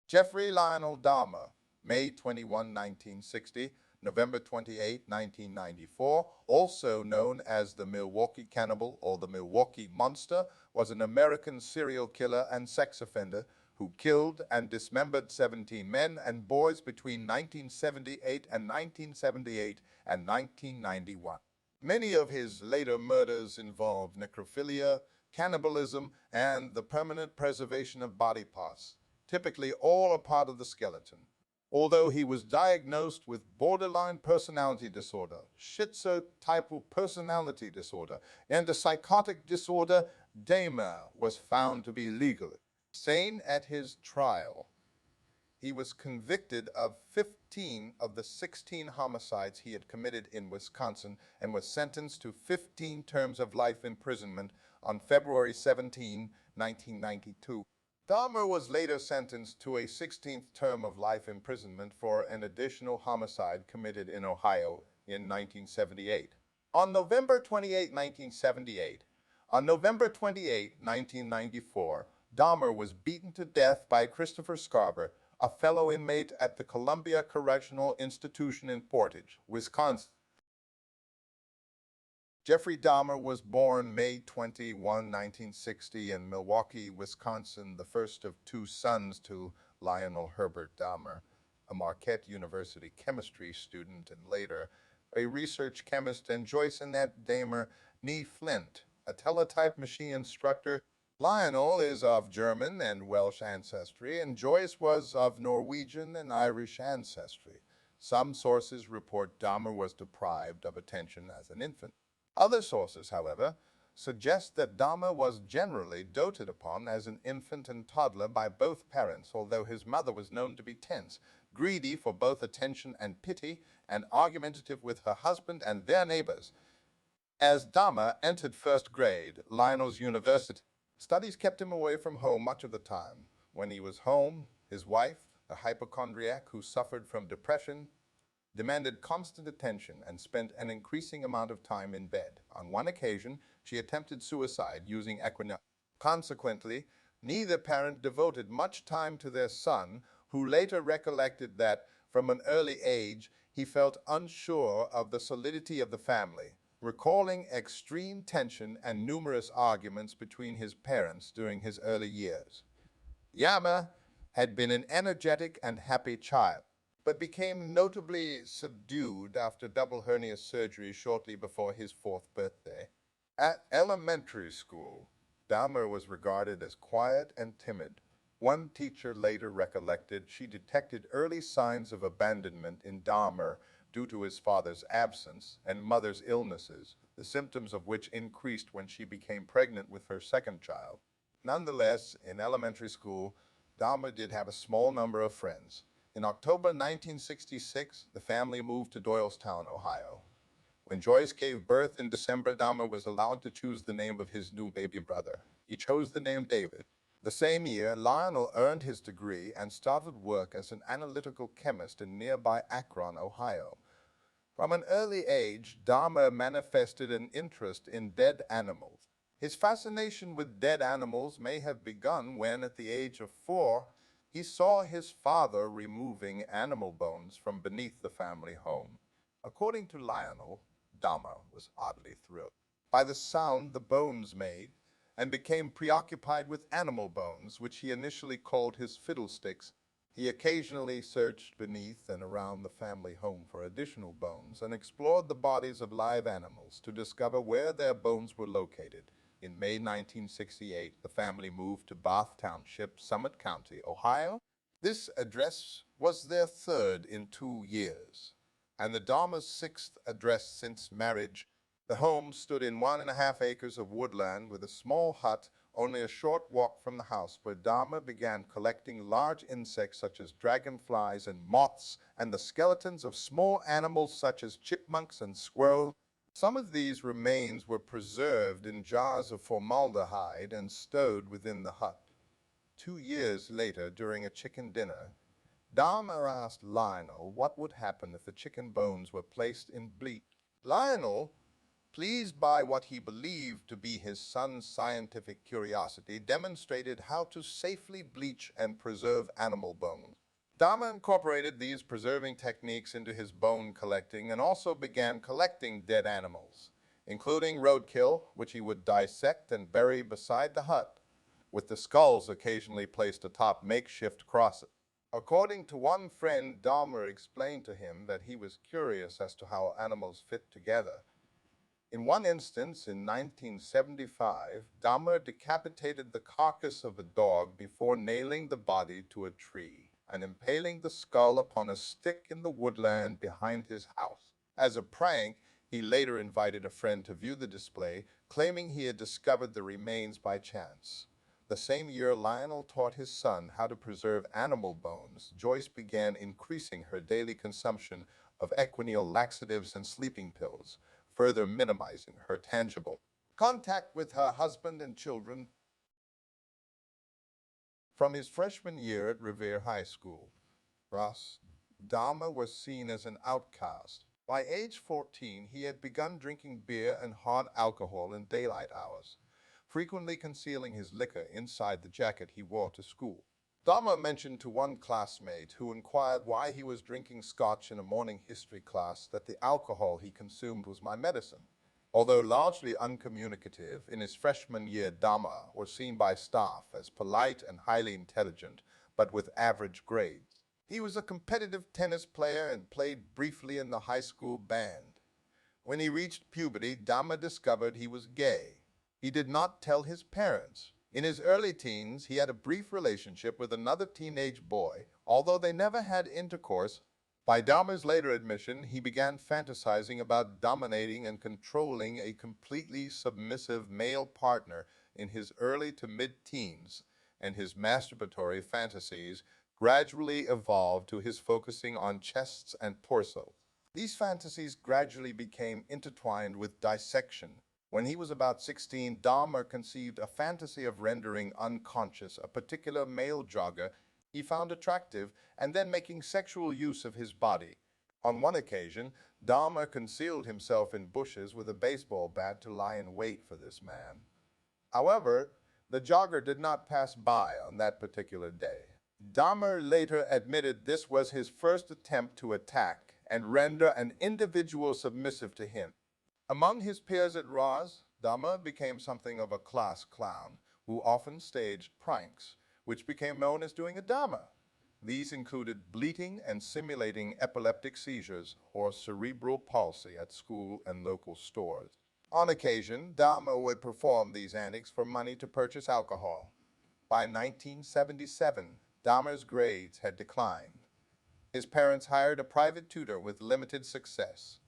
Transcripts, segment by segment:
Jeffrey Lionel Dahmer, May 21, 1960, November 28, 1994, also known as the Milwaukee Cannibal or the Milwaukee Monster, was an American serial killer and sex offender who killed and dismembered 17 men and boys between 1978 and 1978 and 1991. Many of his later murders involved necrophilia, cannibalism, and the permanent preservation of body parts, typically all a part of the skeleton. Although he was diagnosed with borderline personality disorder, schizotypal personality disorder, and a psychotic disorder, Dahmer was found to be legally sane at his trial. He was convicted of 15 of the 16 homicides he had committed in Wisconsin and was sentenced to 15 terms of life imprisonment on February 17, 1992. Dahmer was later sentenced to a 16th term of life imprisonment for an additional homicide committed in Ohio in 1978. On November 28, 1978, on November 28, 1994, Dahmer was beaten to death by Christopher Scarber, a fellow inmate at the Columbia Correctional Institution in Portage, Wisconsin. Jeffrey Dahmer was born May 21, 1960 in Milwaukee, Wisconsin, the first of two sons to Lionel Herbert Dahmer, a Marquette University chemistry student and later a research chemist, and Joyce Annette Dahmer nee Flint, a teletype machine instructor. Lionel is of German and Welsh ancestry, and Joyce was of Norwegian and Irish ancestry. Some sources report Dahmer was deprived of attention as an infant. Other sources, however, suggest that Dahmer was generally doted upon as an infant and toddler by both parents, although his mother was known to be tense, greedy for both attention and pity, and argumentative with her husband and their neighbors. As Dahmer entered first grade, Lionel's university studies kept him away from home much of the time. When he was home, his wife, a hypochondriac who suffered from depression, demanded constant attention and spent an increasing amount of time in bed. On one occasion, she attempted suicide using equinine. Consequently, neither parent devoted much time to their son, who later recollected that, from an early age, he felt unsure of the solidity of the family, recalling extreme tension and numerous arguments between his parents during his early years. Yama had been an energetic and happy child, but became notably subdued after double hernia surgery shortly before his fourth birthday. At elementary school, Dahmer was regarded as quiet and timid. One teacher later recollected she detected early signs of abandonment in Dahmer due to his father's absence and mother's illnesses, the symptoms of which increased when she became pregnant with her second child. Nonetheless, in elementary school, Dahmer did have a small number of friends. In October 1966, the family moved to Doylestown, Ohio. When Joyce gave birth in December, Dahmer was allowed to choose the name of his new baby brother. He chose the name David. The same year, Lionel earned his degree and started work as an analytical chemist in nearby Akron, Ohio. From an early age, Dahmer manifested an interest in dead animals. His fascination with dead animals may have begun when, at the age of 4, he saw his father removing animal bones from beneath the family home. According to Lionel, Dahmer was oddly thrilled by the sound the bones made and became preoccupied with animal bones, which he initially called his fiddlesticks. He occasionally searched beneath and around the family home for additional bones and explored the bodies of live animals to discover where their bones were located. In May 1968, the family moved to Bath Township, Summit County, Ohio. This address was their third in 2 years, and the Dahmer's sixth address since marriage. The home stood in 1.5 acres of woodland with a small hut only a short walk from the house, where Dahmer began collecting large insects such as dragonflies and moths and the skeletons of small animals such as chipmunks and squirrels. Some of these remains were preserved in jars of formaldehyde and stowed within the hut. 2 years later, during a chicken dinner, Dahmer asked Lionel what would happen if the chicken bones were placed in bleach. Lionel pleased by what he believed to be his son's scientific curiosity, demonstrated how to safely bleach and preserve animal bones. Dahmer incorporated these preserving techniques into his bone collecting and also began collecting dead animals, including roadkill, which he would dissect and bury beside the hut, with the skulls occasionally placed atop makeshift crosses. According to one friend, Dahmer explained to him that he was curious as to how animals fit together. In one instance, in 1975, Dahmer decapitated the carcass of a dog before nailing the body to a tree and impaling the skull upon a stick in the woodland behind his house. As a prank, he later invited a friend to view the display, claiming he had discovered the remains by chance. The same year Lionel taught his son how to preserve animal bones, Joyce began increasing her daily consumption of equineal laxatives and sleeping pills, further minimizing her tangible contact with her husband and children. From his freshman year at Revere High School, Dahmer was seen as an outcast. By age 14, he had begun drinking beer and hard alcohol in daylight hours, frequently concealing his liquor inside the jacket he wore to school. Dahmer mentioned to one classmate who inquired why he was drinking scotch in a morning history class that the alcohol he consumed was my medicine. Although largely uncommunicative, in his freshman year, Dahmer was seen by staff as polite and highly intelligent, but with average grades. He was a competitive tennis player and played briefly in the high school band. When he reached puberty, Dahmer discovered he was gay. He did not tell his parents. In his early teens, he had a brief relationship with another teenage boy, although they never had intercourse. By Dahmer's later admission, he began fantasizing about dominating and controlling a completely submissive male partner in his early to mid-teens, and his masturbatory fantasies gradually evolved to his focusing on chests and torso. These fantasies gradually became intertwined with dissection. When he was about 16, Dahmer conceived a fantasy of rendering unconscious a particular male jogger he found attractive and then making sexual use of his body. On one occasion, Dahmer concealed himself in bushes with a baseball bat to lie in wait for this man. However, the jogger did not pass by on that particular day. Dahmer later admitted this was his first attempt to attack and render an individual submissive to him. Among his peers at Ross, Dahmer became something of a class clown who often staged pranks, which became known as doing a Dahmer. These included bleating and simulating epileptic seizures or cerebral palsy at school and local stores. On occasion, Dahmer would perform these antics for money to purchase alcohol. By 1977, Dahmer's grades had declined. His parents hired a private tutor with limited success.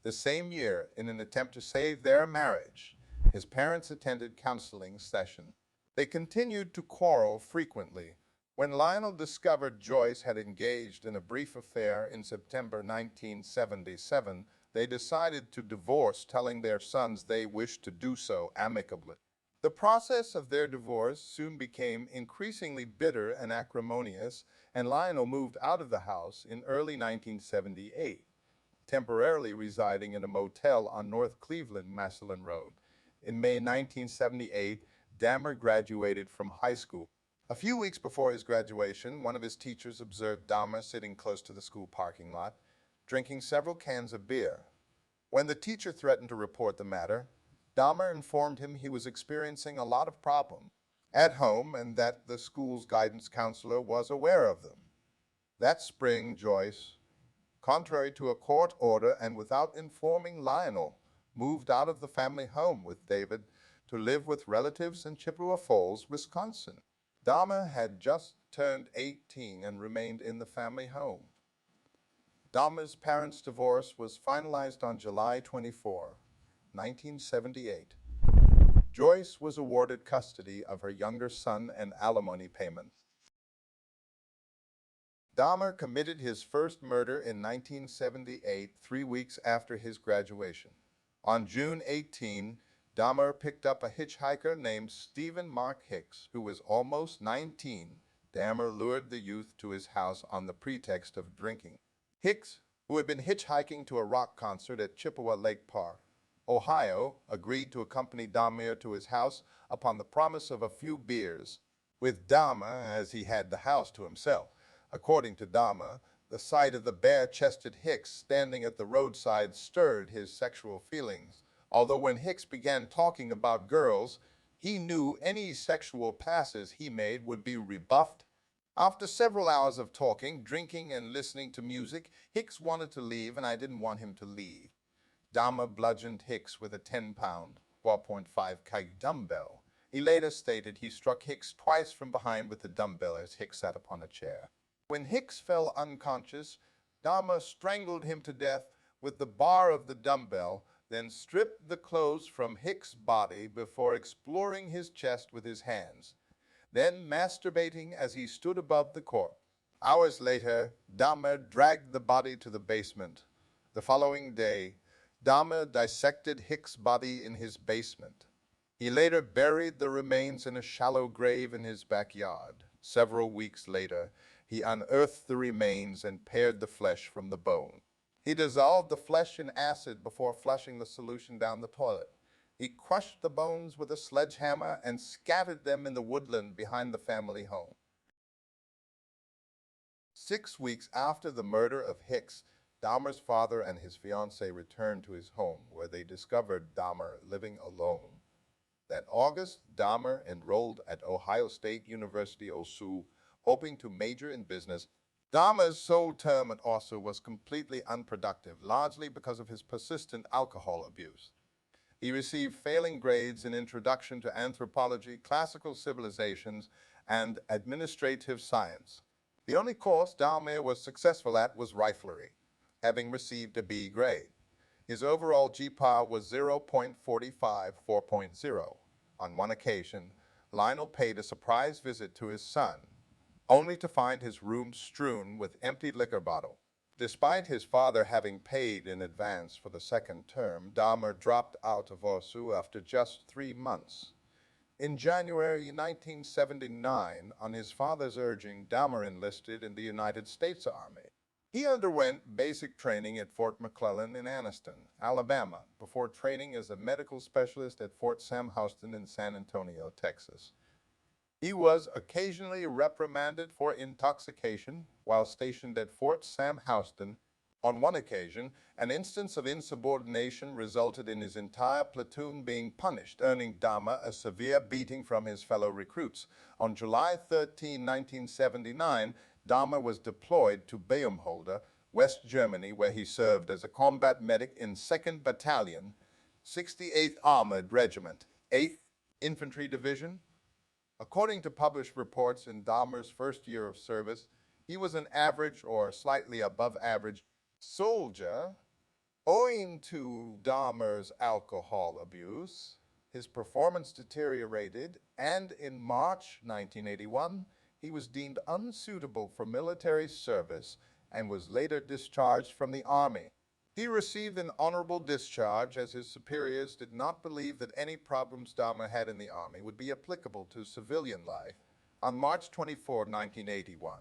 The same year, in an attempt to save their marriage, his parents attended counseling sessions. They continued to quarrel frequently. When Lionel discovered Joyce had engaged in a brief affair in September 1977, they decided to divorce, telling their sons they wished to do so amicably. The process of their divorce soon became increasingly bitter and acrimonious, and Lionel moved out of the house in early 1978, temporarily residing in a motel on North Cleveland, Massillon Road. In May 1978, Dahmer graduated from high school. A few weeks before his graduation, one of his teachers observed Dahmer sitting close to the school parking lot, drinking several cans of beer. When the teacher threatened to report the matter, Dahmer informed him he was experiencing a lot of problems at home and that the school's guidance counselor was aware of them. That spring, Joyce, contrary to a court order and without informing Lionel, moved out of the family home with David to live with relatives in Chippewa Falls, Wisconsin. Dahmer had just turned 18 and remained in the family home. Dahmer's parents' divorce was finalized on July 24, 1978. Joyce was awarded custody of her younger son and alimony payments. Dahmer committed his first murder in 1978, 3 weeks after his graduation. On June 18, Dahmer picked up a hitchhiker named Stephen Mark Hicks, who was almost 19. Dahmer lured the youth to his house on the pretext of drinking. Hicks, who had been hitchhiking to a rock concert at Chippewa Lake Park, Ohio, agreed to accompany Dahmer to his house upon the promise of a few beers, with Dahmer as he had the house to himself. According to Dahmer, the sight of the bare-chested Hicks standing at the roadside stirred his sexual feelings, although when Hicks began talking about girls, he knew any sexual passes he made would be rebuffed. After several hours of talking, drinking, and listening to music, Hicks wanted to leave, and I didn't want him to leave. Dahmer bludgeoned Hicks with a 10-pound, 4.5 kg dumbbell. He later stated he struck Hicks twice from behind with the dumbbell as Hicks sat upon a chair. When Hicks fell unconscious, Dahmer strangled him to death with the bar of the dumbbell, then stripped the clothes from Hicks' body before exploring his chest with his hands, then masturbating as he stood above the corpse. Hours later, Dahmer dragged the body to the basement. The following day, Dahmer dissected Hicks' body in his basement. He later buried the remains in a shallow grave in his backyard. Several weeks later, he unearthed the remains and pared the flesh from the bone. He dissolved the flesh in acid before flushing the solution down the toilet. He crushed the bones with a sledgehammer and scattered them in the woodland behind the family home. 6 weeks after the murder of Hicks, Dahmer's father and his fiancée returned to his home, where they discovered Dahmer living alone. That August, Dahmer enrolled at Ohio State University, OSU, hoping to major in business. Dahmer's sole term at OSU was completely unproductive, largely because of his persistent alcohol abuse. He received failing grades in Introduction to Anthropology, Classical Civilizations, and Administrative Science. The only course Dahmer was successful at was riflery, having received a B grade. His overall GPA was 0.45, 4.0. On one occasion, Lionel paid a surprise visit to his son, only to find his room strewn with empty liquor bottles. Despite his father having paid in advance for the second term, Dahmer dropped out of OSU after just 3 months. In January 1979, on his father's urging, Dahmer enlisted in the United States Army. He underwent basic training at Fort McClellan in Anniston, Alabama, before training as a medical specialist at Fort Sam Houston in San Antonio, Texas. He was occasionally reprimanded for intoxication while stationed at Fort Sam Houston. On one occasion, an instance of insubordination resulted in his entire platoon being punished, earning Dahmer a severe beating from his fellow recruits. On July 13, 1979, Dahmer was deployed to Baumholder, West Germany, where he served as a combat medic in 2nd Battalion, 68th Armored Regiment, 8th Infantry Division. According to published reports, in Dahmer's first year of service, he was an average or slightly above average soldier. Owing to Dahmer's alcohol abuse, his performance deteriorated, and in March 1981, he was deemed unsuitable for military service and was later discharged from the Army. He received an honorable discharge as his superiors did not believe that any problems Dahmer had in the Army would be applicable to civilian life. On March 24, 1981,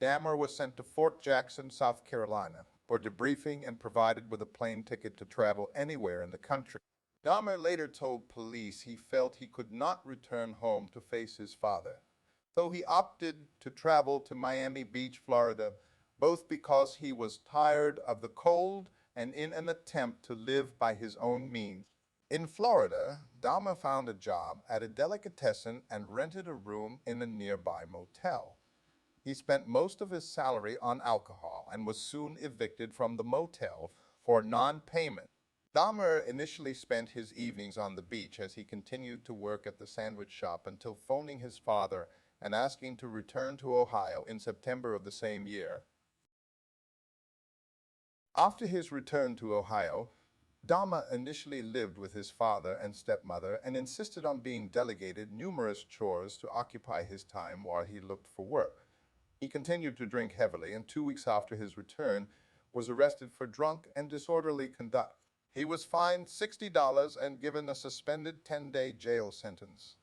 Dahmer was sent to Fort Jackson, South Carolina, for debriefing and provided with a plane ticket to travel anywhere in the country. Dahmer later told police he felt he could not return home to face his father, so he opted to travel to Miami Beach, Florida, both because he was tired of the cold and in an attempt to live by his own means. In Florida, Dahmer found a job at a delicatessen and rented a room in a nearby motel. He spent most of his salary on alcohol and was soon evicted from the motel for non-payment. Dahmer initially spent his evenings on the beach as he continued to work at the sandwich shop until phoning his father and asking to return to Ohio in September of the same year. After his return to Ohio, Dahmer initially lived with his father and stepmother and insisted on being delegated numerous chores to occupy his time while he looked for work. He continued to drink heavily, and 2 weeks after his return, was arrested for drunk and disorderly conduct. He was fined $60 and given a suspended 10-day jail sentence.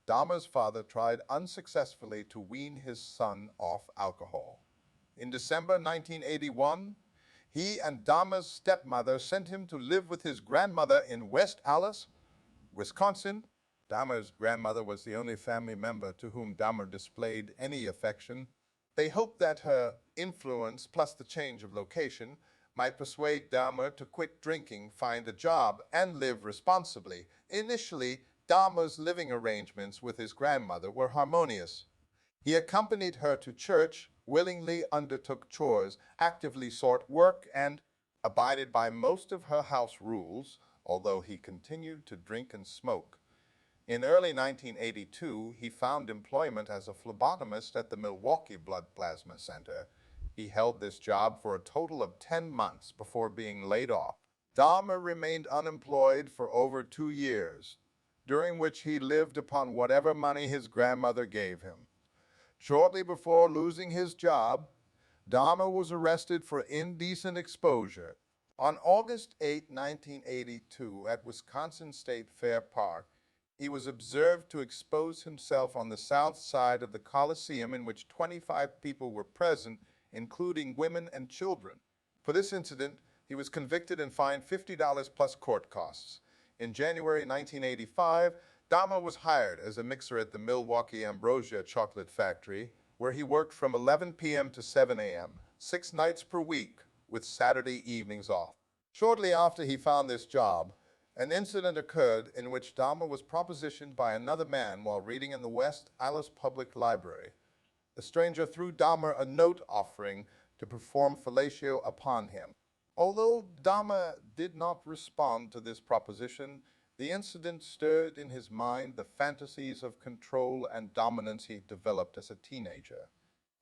Dahmer's father tried unsuccessfully to wean his son off alcohol. In December 1981, He and Dahmer's stepmother sent him to live with his grandmother in West Allis, Wisconsin. Dahmer's grandmother was the only family member to whom Dahmer displayed any affection. They hoped that her influence, plus the change of location, might persuade Dahmer to quit drinking, find a job, and live responsibly. Initially, Dahmer's living arrangements with his grandmother were harmonious. He accompanied her to church, willingly undertook chores, actively sought work, and abided by most of her house rules, although he continued to drink and smoke. In early 1982, he found employment as a phlebotomist at the Milwaukee Blood Plasma Center. He held this job for a total of 10 months before being laid off. Dahmer remained unemployed for over 2 years, during which he lived upon whatever money his grandmother gave him. Shortly before losing his job, Dahmer was arrested for indecent exposure. On August 8, 1982, at Wisconsin State Fair Park, he was observed to expose himself on the south side of the Coliseum, in which 25 people were present, including women and children. For this incident, he was convicted and fined $50 plus court costs. In January 1985, Dahmer was hired as a mixer at the Milwaukee Ambrosia Chocolate Factory, where he worked from 11 p.m. to 7 a.m., 6 nights per week, with Saturday evenings off. Shortly after he found this job, an incident occurred in which Dahmer was propositioned by another man while reading in the West Allis Public Library. The stranger threw Dahmer a note offering to perform fellatio upon him. Although Dahmer did not respond to this proposition, the incident stirred in his mind the fantasies of control and dominance he developed as a teenager,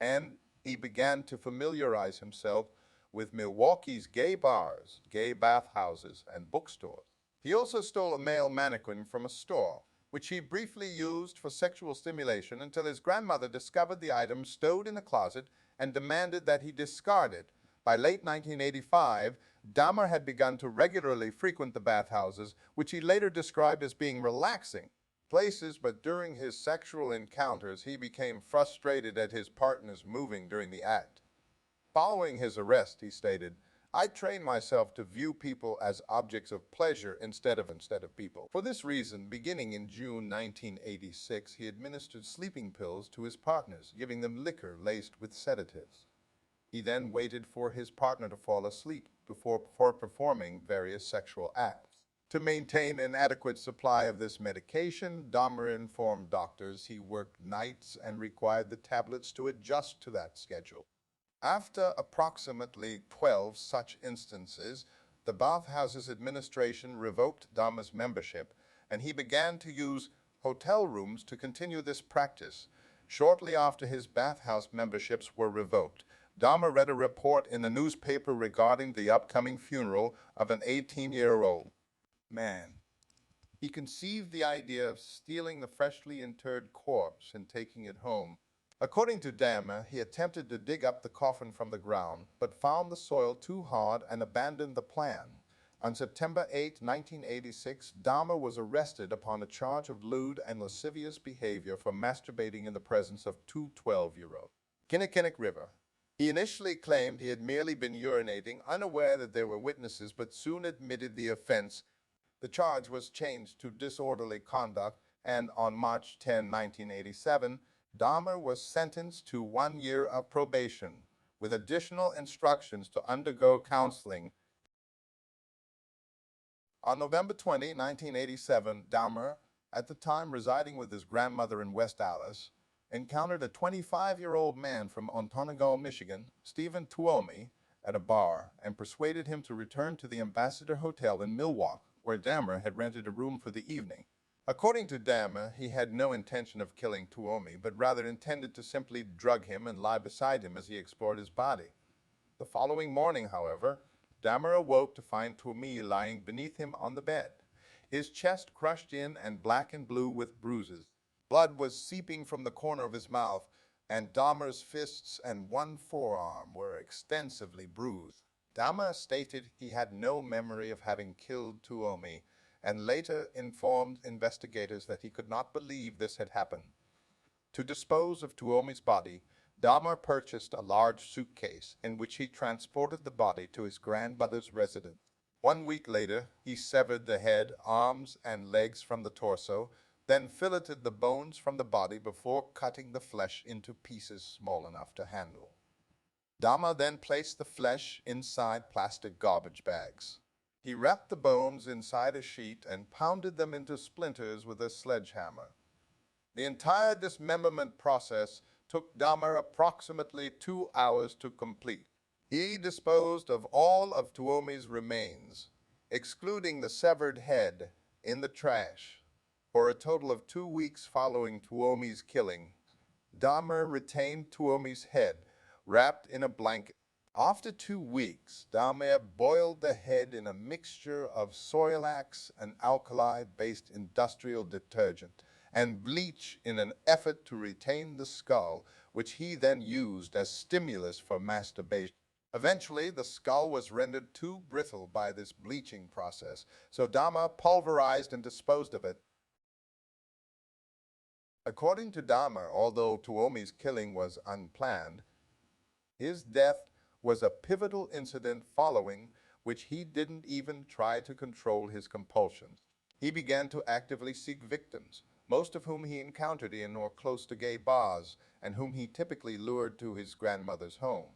and he began to familiarize himself with Milwaukee's gay bars, gay bathhouses, and bookstores. He also stole a male mannequin from a store, which he briefly used for sexual stimulation until his grandmother discovered the item stowed in a closet and demanded that he discard it. By late 1985, Dahmer had begun to regularly frequent the bathhouses, which he later described as being relaxing places, but during his sexual encounters, he became frustrated at his partner's moving during the act. Following his arrest, he stated, "I trained myself to view people as objects of pleasure instead of people." For this reason, beginning in June 1986, he administered sleeping pills to his partners, giving them liquor laced with sedatives. He then waited for his partner to fall asleep before performing various sexual acts. To maintain an adequate supply of this medication, Dahmer informed doctors he worked nights and required the tablets to adjust to that schedule. After approximately 12 such instances, the bathhouses administration revoked Dahmer's membership, and he began to use hotel rooms to continue this practice. Shortly after his bathhouse memberships were revoked, Dahmer read a report in the newspaper regarding the upcoming funeral of an 18-year-old man. He conceived the idea of stealing the freshly interred corpse and taking it home. According to Dahmer, he attempted to dig up the coffin from the ground, but found the soil too hard and abandoned the plan. On September 8, 1986, Dahmer was arrested upon a charge of lewd and lascivious behavior for masturbating in the presence of two 12-year-olds. Kinnickinnick River. He initially claimed he had merely been urinating, unaware that there were witnesses, but soon admitted the offense. The charge was changed to disorderly conduct, and on March 10, 1987, Dahmer was sentenced to 1 year of probation, with additional instructions to undergo counseling. On November 20, 1987, Dahmer, at the time residing with his grandmother in West Allis, encountered a 25-year-old man from Ontonagon, Michigan, Stephen Tuomi, at a bar and persuaded him to return to the Ambassador Hotel in Milwaukee, where Dahmer had rented a room for the evening. According to Dahmer, he had no intention of killing Tuomi, but rather intended to simply drug him and lie beside him as he explored his body. The following morning, however, Dahmer awoke to find Tuomi lying beneath him on the bed, his chest crushed in and black and blue with bruises. Blood was seeping from the corner of his mouth, and Dahmer's fists and one forearm were extensively bruised. Dahmer stated he had no memory of having killed Tuomi, and later informed investigators that he could not believe this had happened. To dispose of Tuomi's body, Dahmer purchased a large suitcase in which he transported the body to his grandmother's residence. 1 week later, he severed the head, arms, and legs from the torso, then filleted the bones from the body before cutting the flesh into pieces small enough to handle. Dahmer then placed the flesh inside plastic garbage bags. He wrapped the bones inside a sheet and pounded them into splinters with a sledgehammer. The entire dismemberment process took Dahmer approximately 2 hours to complete. He disposed of all of Tuomi's remains, excluding the severed head, in the trash. For a total of 2 weeks following Tuomi's killing, Dahmer retained Tuomi's head wrapped in a blanket. After 2 weeks, Dahmer boiled the head in a mixture of Soilax, an alkali-based industrial detergent, and bleach in an effort to retain the skull, which he then used as stimulus for masturbation. Eventually, the skull was rendered too brittle by this bleaching process, so Dahmer pulverized and disposed of it. According to Dahmer, although Tuomi's killing was unplanned, his death was a pivotal incident following which he didn't even try to control his compulsions. He began to actively seek victims, most of whom he encountered in or close to gay bars, and whom he typically lured to his grandmother's home.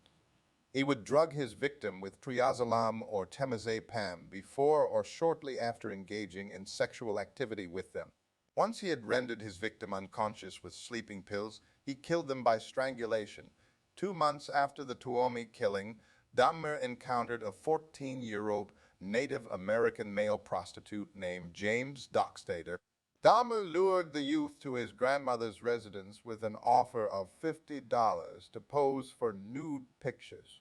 He would drug his victim with triazolam or temazepam before or shortly after engaging in sexual activity with them. Once he had rendered his victim unconscious with sleeping pills, he killed them by strangulation. 2 months after the Tuomi killing, Dahmer encountered a 14-year-old Native American male prostitute named James Dockstader. Dahmer lured the youth to his grandmother's residence with an offer of $50 to pose for nude pictures.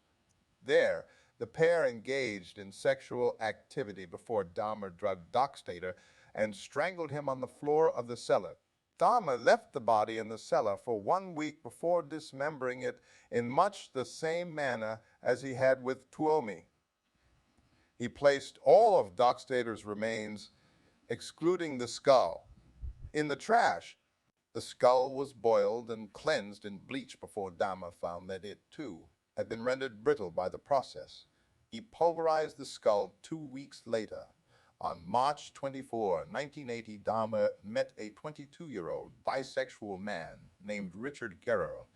There, the pair engaged in sexual activity before Dahmer drugged Dockstader and strangled him on the floor of the cellar. Dahmer left the body in the cellar for 1 week before dismembering it in much the same manner as he had with Tuomi. He placed all of Dockstader's remains, excluding the skull, in the trash. The skull was boiled and cleansed in bleach before Dahmer found that it, too, had been rendered brittle by the process. He pulverized the skull 2 weeks later. On March 24, 1980, Dahmer met a 22-year-old bisexual man named Richard Guerrero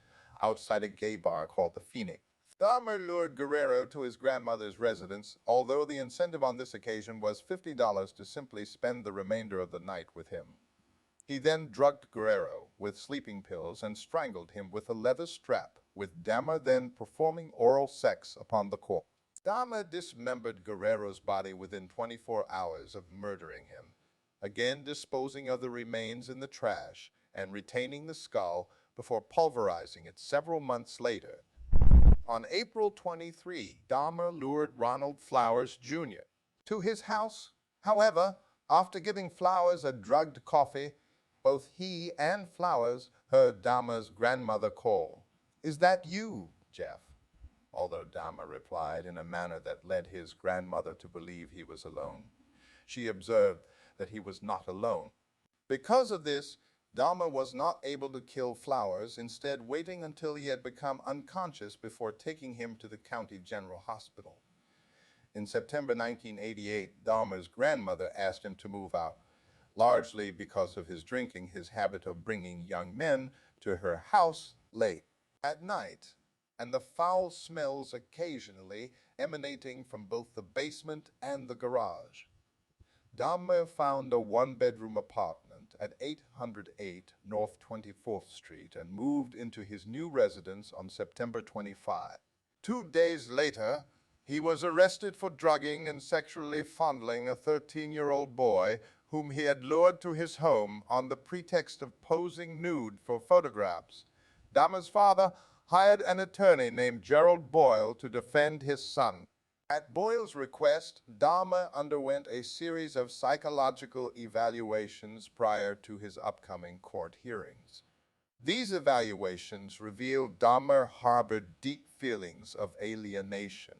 outside a gay bar called the Phoenix. Dahmer lured Guerrero to his grandmother's residence, although the incentive on this occasion was $50 to simply spend the remainder of the night with him. He then drugged Guerrero with sleeping pills and strangled him with a leather strap, with Dahmer then performing oral sex upon the corpse. Dahmer dismembered Guerrero's body within 24 hours of murdering him, again disposing of the remains in the trash and retaining the skull before pulverizing it several months later. On April 23, Dahmer lured Ronald Flowers, Jr. to his house. However, after giving Flowers a drugged coffee, both he and Flowers heard Dahmer's grandmother call, "Is that you, Jeff?" Although Dahmer replied in a manner that led his grandmother to believe he was alone. She observed that he was not alone. Because of this, Dahmer was not able to kill Flowers, instead waiting until he had become unconscious before taking him to the county general hospital. In September 1988, Dahmer's grandmother asked him to move out, largely because of his drinking, his habit of bringing young men to her house late at night, and the foul smells occasionally emanating from both the basement and the garage. Dahmer found a one-bedroom apartment at 808 North 24th Street and moved into his new residence on September 25. 2 days later, he was arrested for drugging and sexually fondling a 13-year-old boy whom he had lured to his home on the pretext of posing nude for photographs. Dahmer's father hired an attorney named Gerald Boyle to defend his son. At Boyle's request, Dahmer underwent a series of psychological evaluations prior to his upcoming court hearings. These evaluations revealed Dahmer harbored deep feelings of alienation.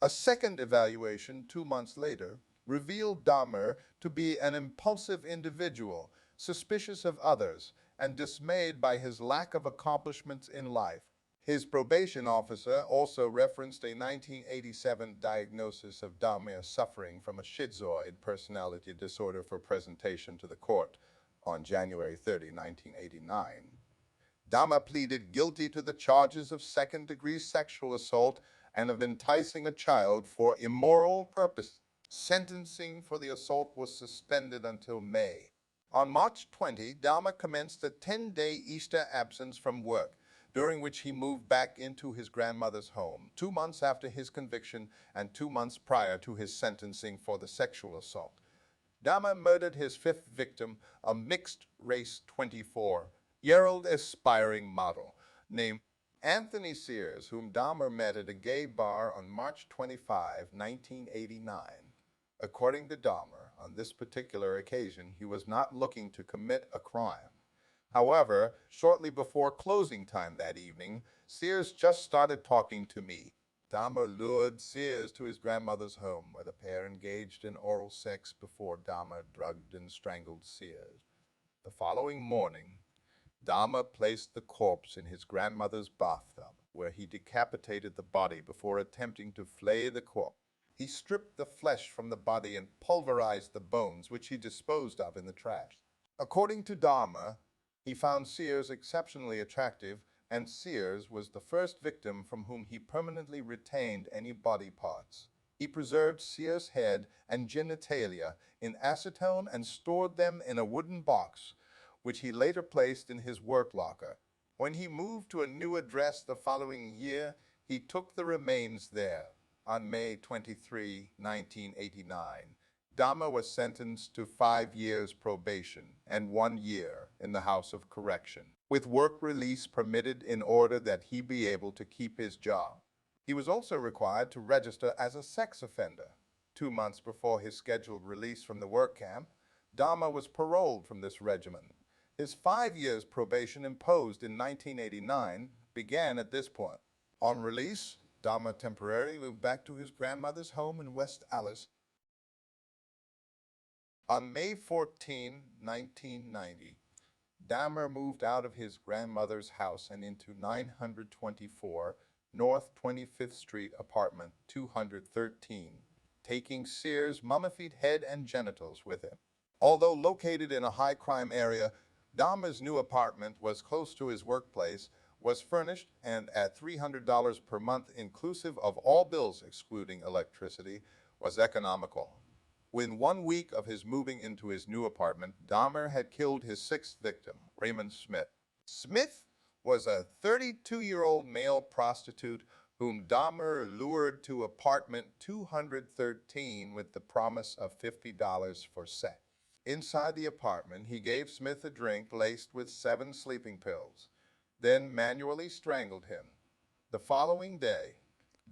A second evaluation 2 months later revealed Dahmer to be an impulsive individual, suspicious of others, and dismayed by his lack of accomplishments in life. His probation officer also referenced a 1987 diagnosis of Dahmer suffering from a schizoid personality disorder for presentation to the court on January 30, 1989. Dahmer pleaded guilty to the charges of second-degree sexual assault and of enticing a child for immoral purpose. Sentencing for the assault was suspended until May. On March 20, Dahmer commenced a 10-day Easter absence from work, during which he moved back into his grandmother's home, 2 months after his conviction and 2 months prior to his sentencing for the sexual assault. Dahmer murdered his fifth victim, a mixed-race 24-year-old aspiring model named Anthony Sears, whom Dahmer met at a gay bar on March 25, 1989. According to Dahmer, on this particular occasion, he was not looking to commit a crime. However, shortly before closing time that evening, Sears just started talking to me. Dahmer lured Sears to his grandmother's home, where the pair engaged in oral sex before Dahmer drugged and strangled Sears. The following morning, Dahmer placed the corpse in his grandmother's bathtub, where he decapitated the body before attempting to flay the corpse. He stripped the flesh from the body and pulverized the bones, which he disposed of in the trash. According to Dahmer, he found Sears exceptionally attractive, and Sears was the first victim from whom he permanently retained any body parts. He preserved Sears' head and genitalia in acetone and stored them in a wooden box, which he later placed in his work locker. When he moved to a new address the following year, he took the remains there. On May 23, 1989, Dahmer was sentenced to 5 years probation and 1 year in the House of Correction, with work release permitted in order that he be able to keep his job. He was also required to register as a sex offender. 2 months before his scheduled release from the work camp, Dahmer was paroled from this regimen. His 5 years probation imposed in 1989 began at this point. On release, Dahmer temporarily moved back to his grandmother's home in West Allis. On May 14, 1990, Dahmer moved out of his grandmother's house and into 924 North 25th Street, apartment 213, taking Sears' mummified head and genitals with him. Although located in a high-crime area, Dahmer's new apartment was close to his workplace, was furnished, and at $300 per month inclusive of all bills excluding electricity, was economical. Within 1 week of his moving into his new apartment, Dahmer had killed his sixth victim, Raymond Smith. Smith was a 32-year-old male prostitute whom Dahmer lured to apartment 213 with the promise of $50 for sex. Inside the apartment, he gave Smith a drink laced with 7 sleeping pills, then manually strangled him. The following day,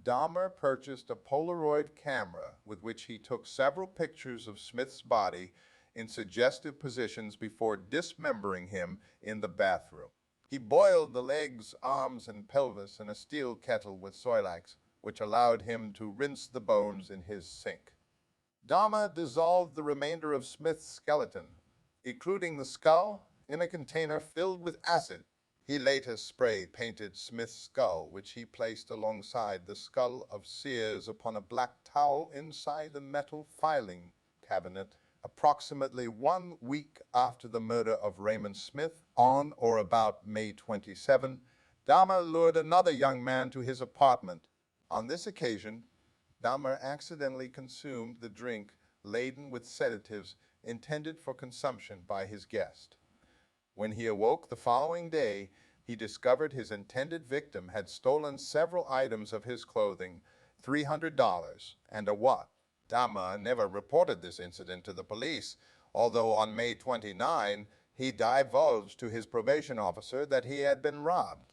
Dahmer purchased a Polaroid camera with which he took several pictures of Smith's body in suggestive positions before dismembering him in the bathroom. He boiled the legs, arms, and pelvis in a steel kettle with Soilax, which allowed him to rinse the bones in his sink. Dahmer dissolved the remainder of Smith's skeleton, including the skull, in a container filled with acid. He later spray-painted Smith's skull, which he placed alongside the skull of Sears upon a black towel inside the metal filing cabinet. Approximately 1 week after the murder of Raymond Smith, on or about May 27, Dahmer lured another young man to his apartment. On this occasion, Dahmer accidentally consumed the drink laden with sedatives intended for consumption by his guest. When he awoke the following day, he discovered his intended victim had stolen several items of his clothing, $300, and a watch. Dahmer never reported this incident to the police, although on May 29, he divulged to his probation officer that he had been robbed.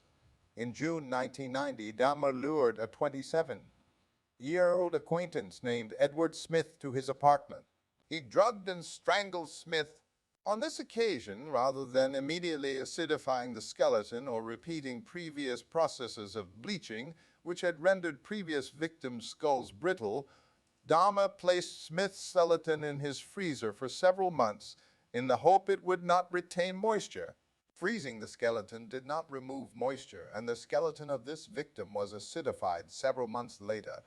In June 1990, Dahmer lured a 27-year-old acquaintance named Edward Smith to his apartment. He drugged and strangled Smith. On this occasion, rather than immediately acidifying the skeleton or repeating previous processes of bleaching, which had rendered previous victims' skulls brittle, Dahmer placed Smith's skeleton in his freezer for several months in the hope it would not retain moisture. Freezing the skeleton did not remove moisture, and the skeleton of this victim was acidified several months later.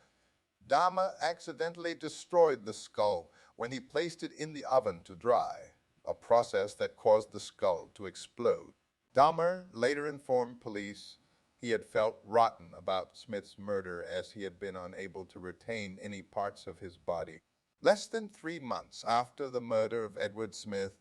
Dahmer accidentally destroyed the skull when he placed it in the oven to dry, a process that caused the skull to explode. Dahmer later informed police he had felt rotten about Smith's murder as he had been unable to retain any parts of his body. Less than 3 months after the murder of Edward Smith,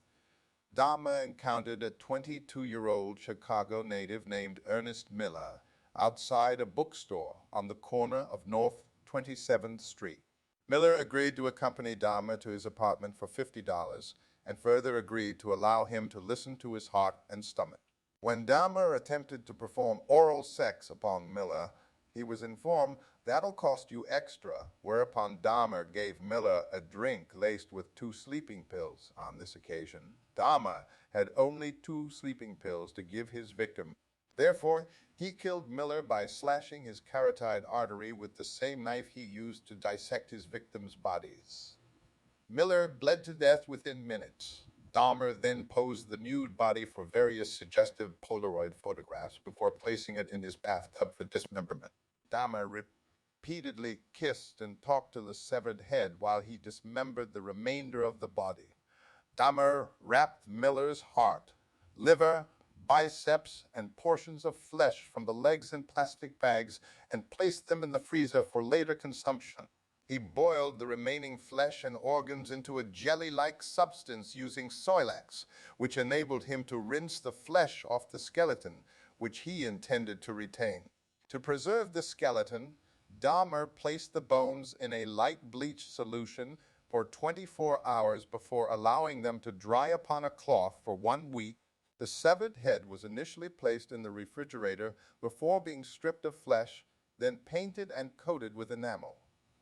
Dahmer encountered a 22-year-old Chicago native named Ernest Miller outside a bookstore on the corner of North 27th Street. Miller agreed to accompany Dahmer to his apartment for $50 and further agreed to allow him to listen to his heart and stomach. When Dahmer attempted to perform oral sex upon Miller, he was informed, "That'll cost you extra," whereupon Dahmer gave Miller a drink laced with 2 sleeping pills. On this occasion, Dahmer had only 2 sleeping pills to give his victim. Therefore, he killed Miller by slashing his carotid artery with the same knife he used to dissect his victims' bodies. Miller bled to death within minutes. Dahmer then posed the nude body for various suggestive Polaroid photographs before placing it in his bathtub for dismemberment. Dahmer repeatedly kissed and talked to the severed head while he dismembered the remainder of the body. Dahmer wrapped Miller's heart, liver, biceps, and portions of flesh from the legs in plastic bags and placed them in the freezer for later consumption. He boiled the remaining flesh and organs into a jelly-like substance using Soilax, which enabled him to rinse the flesh off the skeleton, which he intended to retain. To preserve the skeleton, Dahmer placed the bones in a light bleach solution for 24 hours before allowing them to dry upon a cloth for 1 week. The severed head was initially placed in the refrigerator before being stripped of flesh, then painted and coated with enamel.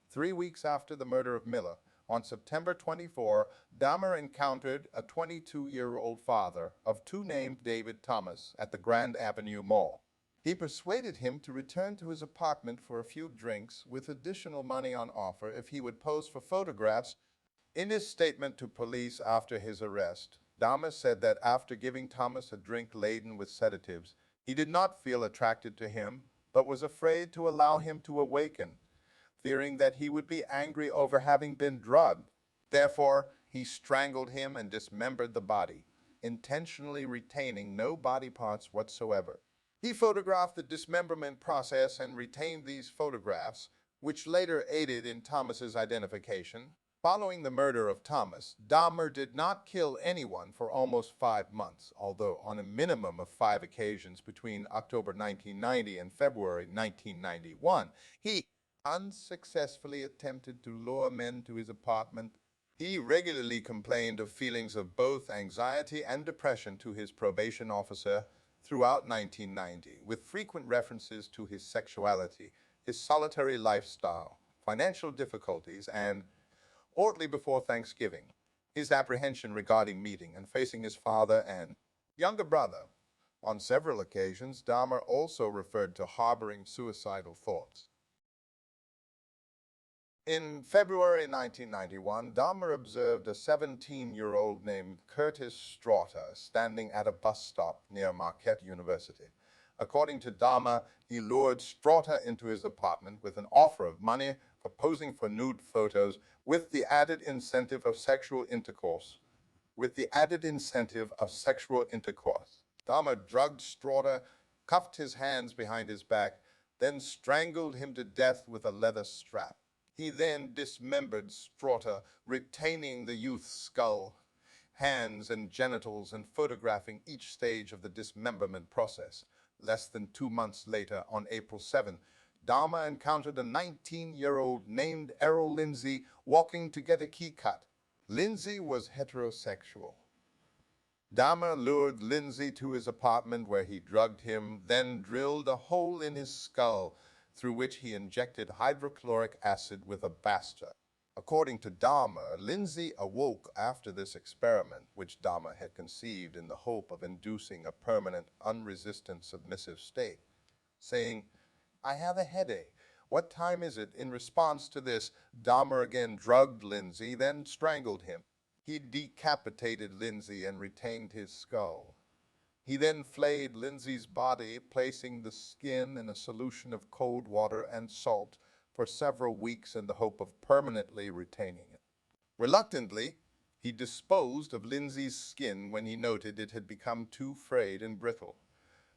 3 weeks after the murder of Miller, on September 24, Dahmer encountered a 22-year-old father of 2 named David Thomas at the Grand Avenue Mall. He persuaded him to return to his apartment for a few drinks with additional money on offer if he would pose for photographs. In his statement to police after his arrest, Dahmer said that after giving Thomas a drink laden with sedatives, he did not feel attracted to him, but was afraid to allow him to awaken, fearing that he would be angry over having been drugged. Therefore, he strangled him and dismembered the body, intentionally retaining no body parts whatsoever. He photographed the dismemberment process and retained these photographs, which later aided in Thomas's identification. Following the murder of Thomas, Dahmer did not kill anyone for almost 5 months, although on a minimum of 5 occasions between October 1990 and February 1991, he unsuccessfully attempted to lure men to his apartment. He regularly complained of feelings of both anxiety and depression to his probation officer throughout 1990, with frequent references to his sexuality, his solitary lifestyle, financial difficulties, and, shortly before Thanksgiving, his apprehension regarding meeting and facing his father and younger brother. On several occasions, Dahmer also referred to harboring suicidal thoughts. In February 1991, Dahmer observed a 17-year-old named Curtis Straughter standing at a bus stop near Marquette University. According to Dahmer, he lured Straughter into his apartment with an offer of money for posing for nude photos with the added incentive of sexual intercourse. Dahmer drugged Straughter, cuffed his hands behind his back, then strangled him to death with a leather strap. He then dismembered Straughter, retaining the youth's skull, hands, and genitals and photographing each stage of the dismemberment process. Less than 2 months later, on April 7, Dahmer encountered a 19-year-old named Errol Lindsay walking to get a key cut. Lindsay was heterosexual. Dahmer lured Lindsay to his apartment where he drugged him, then drilled a hole in his skull, through which he injected hydrochloric acid with a basta. According to Dahmer, Lindsay awoke after this experiment, which Dahmer had conceived in the hope of inducing a permanent, unresistant, submissive state, saying, "I have a headache. What time is it?" In response to this, Dahmer again drugged Lindsay, then strangled him. He decapitated Lindsay and retained his skull. He then flayed Lindsay's body, placing the skin in a solution of cold water and salt for several weeks in the hope of permanently retaining it. Reluctantly, he disposed of Lindsay's skin when he noted it had become too frayed and brittle.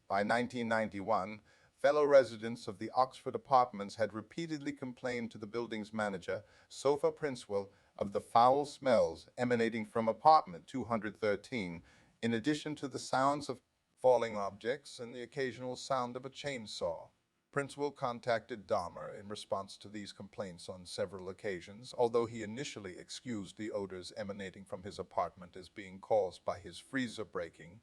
By 1991, fellow residents of the Oxford apartments had repeatedly complained to the building's manager, Sofa Princewell, of the foul smells emanating from apartment 213, in addition to the sounds of falling objects and the occasional sound of a chainsaw. Princewell contacted Dahmer in response to these complaints on several occasions, although he initially excused the odors emanating from his apartment as being caused by his freezer breaking,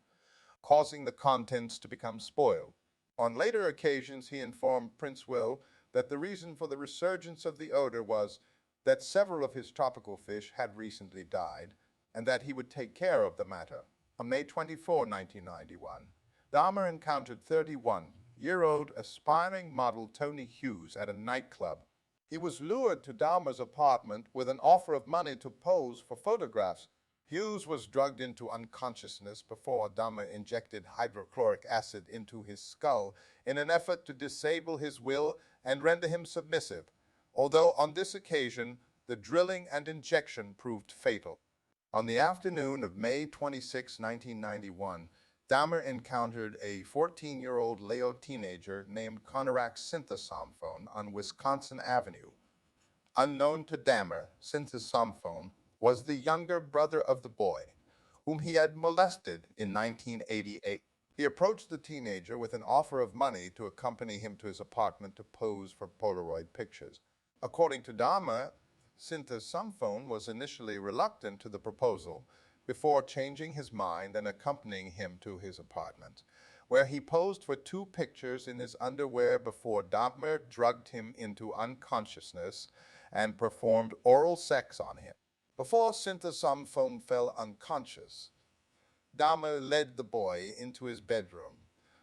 causing the contents to become spoiled. On later occasions, he informed Princewell that the reason for the resurgence of the odor was that several of his tropical fish had recently died, and that he would take care of the matter. On May 24, 1991, Dahmer encountered 31-year-old aspiring model Tony Hughes at a nightclub. He was lured to Dahmer's apartment with an offer of money to pose for photographs. Hughes was drugged into unconsciousness before Dahmer injected hydrochloric acid into his skull in an effort to disable his will and render him submissive, although on this occasion the drilling and injection proved fatal. On the afternoon of May 26, 1991, Dahmer encountered a 14-year-old Lao teenager named Konarak Sinthasomphone on Wisconsin Avenue. Unknown to Dahmer, Sinthasomphone was the younger brother of the boy, whom he had molested in 1988. He approached the teenager with an offer of money to accompany him to his apartment to pose for Polaroid pictures. According to Dahmer, Sinthasomphone was initially reluctant to the proposal before changing his mind and accompanying him to his apartment, where he posed for 2 pictures in his underwear before Dahmer drugged him into unconsciousness and performed oral sex on him. Before Sinthasomphone fell unconscious, Dahmer led the boy into his bedroom,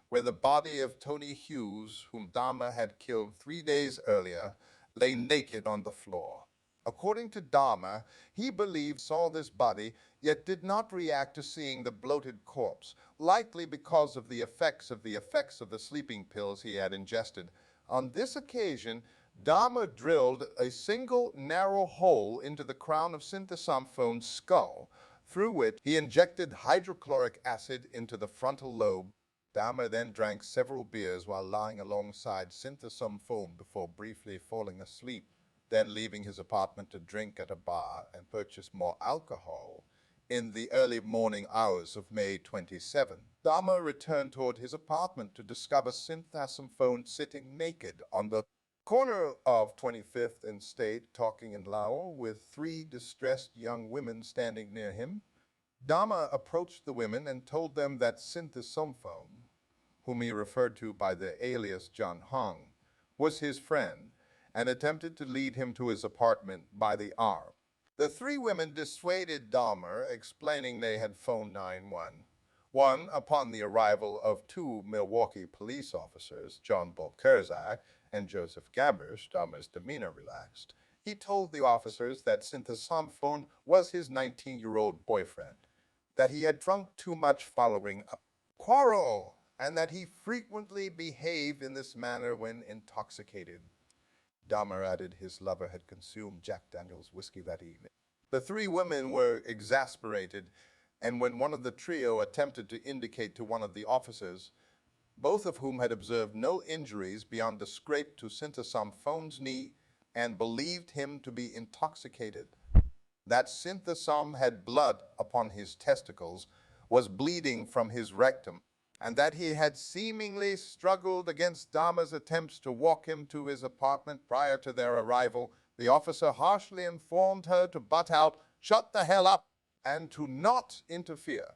where the body of Tony Hughes, whom Dahmer had killed 3 days earlier, lay naked on the floor. According to Dahmer, he believed saw this body, yet did not react to seeing the bloated corpse, likely because of the effects of the sleeping pills he had ingested. On this occasion, Dahmer drilled a single narrow hole into the crown of Sinthasomphon's skull, through which he injected hydrochloric acid into the frontal lobe. Dahmer then drank several beers while lying alongside Sinthasomphone before briefly falling asleep, then leaving his apartment to drink at a bar and purchase more alcohol. In the early morning hours of May 27, Dahmer returned toward his apartment to discover Sinthasomphone sitting naked on the corner of 25th and State, talking in Lao with 3 distressed young women standing near him. Dahmer approached the women and told them that Sinthasomphone, whom he referred to by the alias John Hong, was his friend, and attempted to lead him to his apartment by the arm. The 3 women dissuaded Dahmer, explaining they had phoned 911. One, upon the arrival of 2 Milwaukee police officers, John Bolkerzak and Joseph Gabbers, Dahmer's demeanor relaxed. He told the officers that Sinthasomphone was his 19-year-old boyfriend, that he had drunk too much following a quarrel, and that he frequently behaved in this manner when intoxicated. Dahmer added his lover had consumed Jack Daniel's whiskey that evening. The 3 women were exasperated, and when one of the trio attempted to indicate to one of the officers, both of whom had observed no injuries beyond a scrape to Sinthasomphone's knee and believed him to be intoxicated, that Sinthasom had blood upon his testicles, was bleeding from his rectum, and that he had seemingly struggled against Dahmer's attempts to walk him to his apartment prior to their arrival, the officer harshly informed her to butt out, "Shut the hell up," and to not interfere.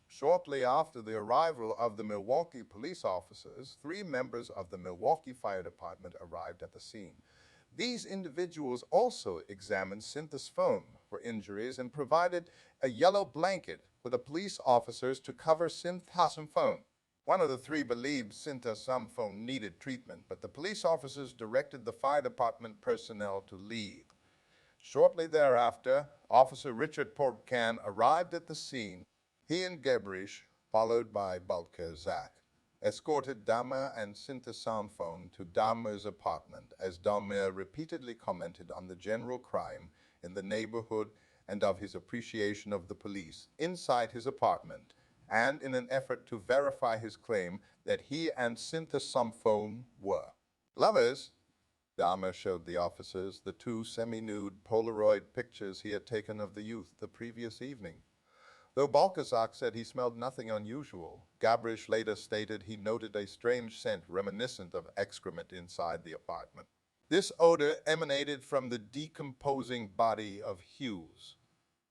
Shortly after the arrival of the Milwaukee police officers, 3 members of the Milwaukee Fire Department arrived at the scene. These individuals also examined Sinthasomphone for injuries and provided a yellow blanket for the police officers to cover Sinthasomphone. One of the 3 believed Sinthasomphone needed treatment, but the police officers directed the fire department personnel to leave. Shortly thereafter, Officer Richard Portcan arrived at the scene. He and Gebrish followed by Bulker Zach, escorted Dahmer and Cynthia Sanfone to Dahmer's apartment as Dahmer repeatedly commented on the general crime in the neighborhood and of his appreciation of the police inside his apartment, and in an effort to verify his claim that he and Cynthia Sanfone were lovers. Dahmer showed the officers the two semi-nude Polaroid pictures he had taken of the youth the previous evening. Though Balkazak said he smelled nothing unusual, Gabrish later stated he noted a strange scent reminiscent of excrement inside the apartment. This odor emanated from the decomposing body of Hughes.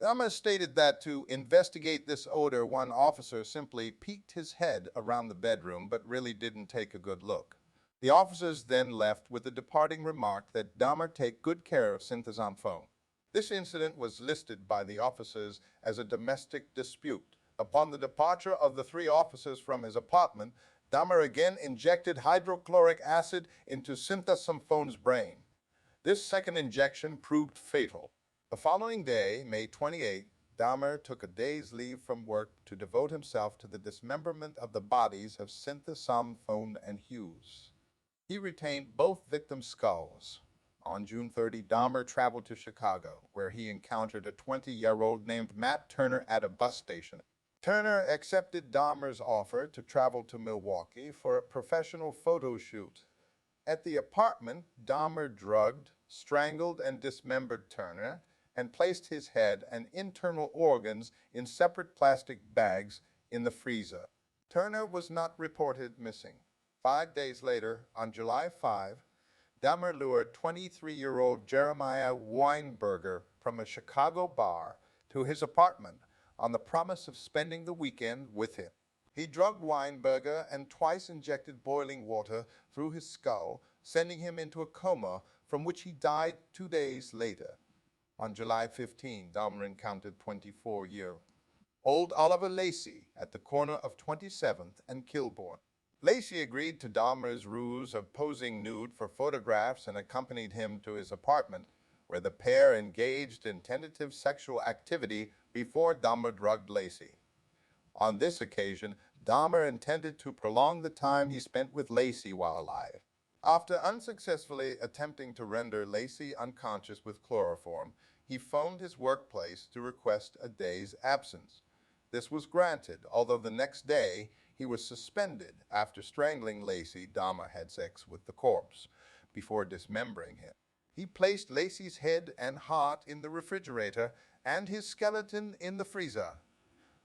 Dahmer stated that to investigate this odor, one officer simply peeked his head around the bedroom but really didn't take a good look. The officers then left with the departing remark that Dahmer take good care of Cynthia Sanfone. This incident was listed by the officers as a domestic dispute. Upon the departure of the three officers from his apartment, Dahmer again injected hydrochloric acid into Cynthia Sanfone's brain. This second injection proved fatal. The following day, May 28, Dahmer took a day's leave from work to devote himself to the dismemberment of the bodies of Cynthia Sanfone and Hughes. He retained both victims' skulls. On June 30, Dahmer traveled to Chicago, where he encountered a 20-year-old named Matt Turner at a bus station. Turner accepted Dahmer's offer to travel to Milwaukee for a professional photo shoot. At the apartment, Dahmer drugged, strangled, and dismembered Turner and placed his head and internal organs in separate plastic bags in the freezer. Turner was not reported missing. 5 days later, on July 5, Dahmer lured 23-year-old Jeremiah Weinberger from a Chicago bar to his apartment on the promise of spending the weekend with him. He drugged Weinberger and twice injected boiling water through his skull, sending him into a coma from which he died 2 days later. On July 15, Dahmer encountered 24-year-old Oliver Lacey at the corner of 27th and Kilbourne. Lacey agreed to Dahmer's ruse of posing nude for photographs and accompanied him to his apartment, where the pair engaged in tentative sexual activity before Dahmer drugged Lacey. On this occasion, Dahmer intended to prolong the time he spent with Lacey while alive. After unsuccessfully attempting to render Lacey unconscious with chloroform, he phoned his workplace to request a day's absence. This was granted, although the next day he was suspended. After strangling Lacey, Dahmer had sex with the corpse before dismembering him. He placed Lacey's head and heart in the refrigerator and his skeleton in the freezer.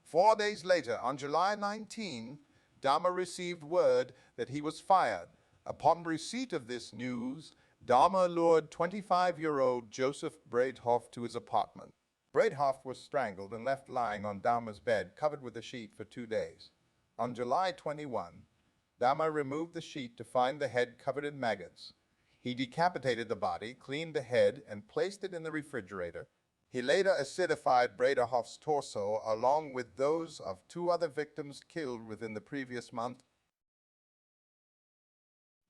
4 days later, on July 19, Dahmer received word that he was fired. Upon receipt of this news, Dahmer lured 25-year-old Joseph Breithoff to his apartment. Breithoff was strangled and left lying on Dahmer's bed, covered with a sheet, for 2 days. On July 21, Dahmer removed the sheet to find the head covered in maggots. He decapitated the body, cleaned the head, and placed it in the refrigerator. He later acidified Breithoff's torso along with those of 2 other victims killed within the previous month.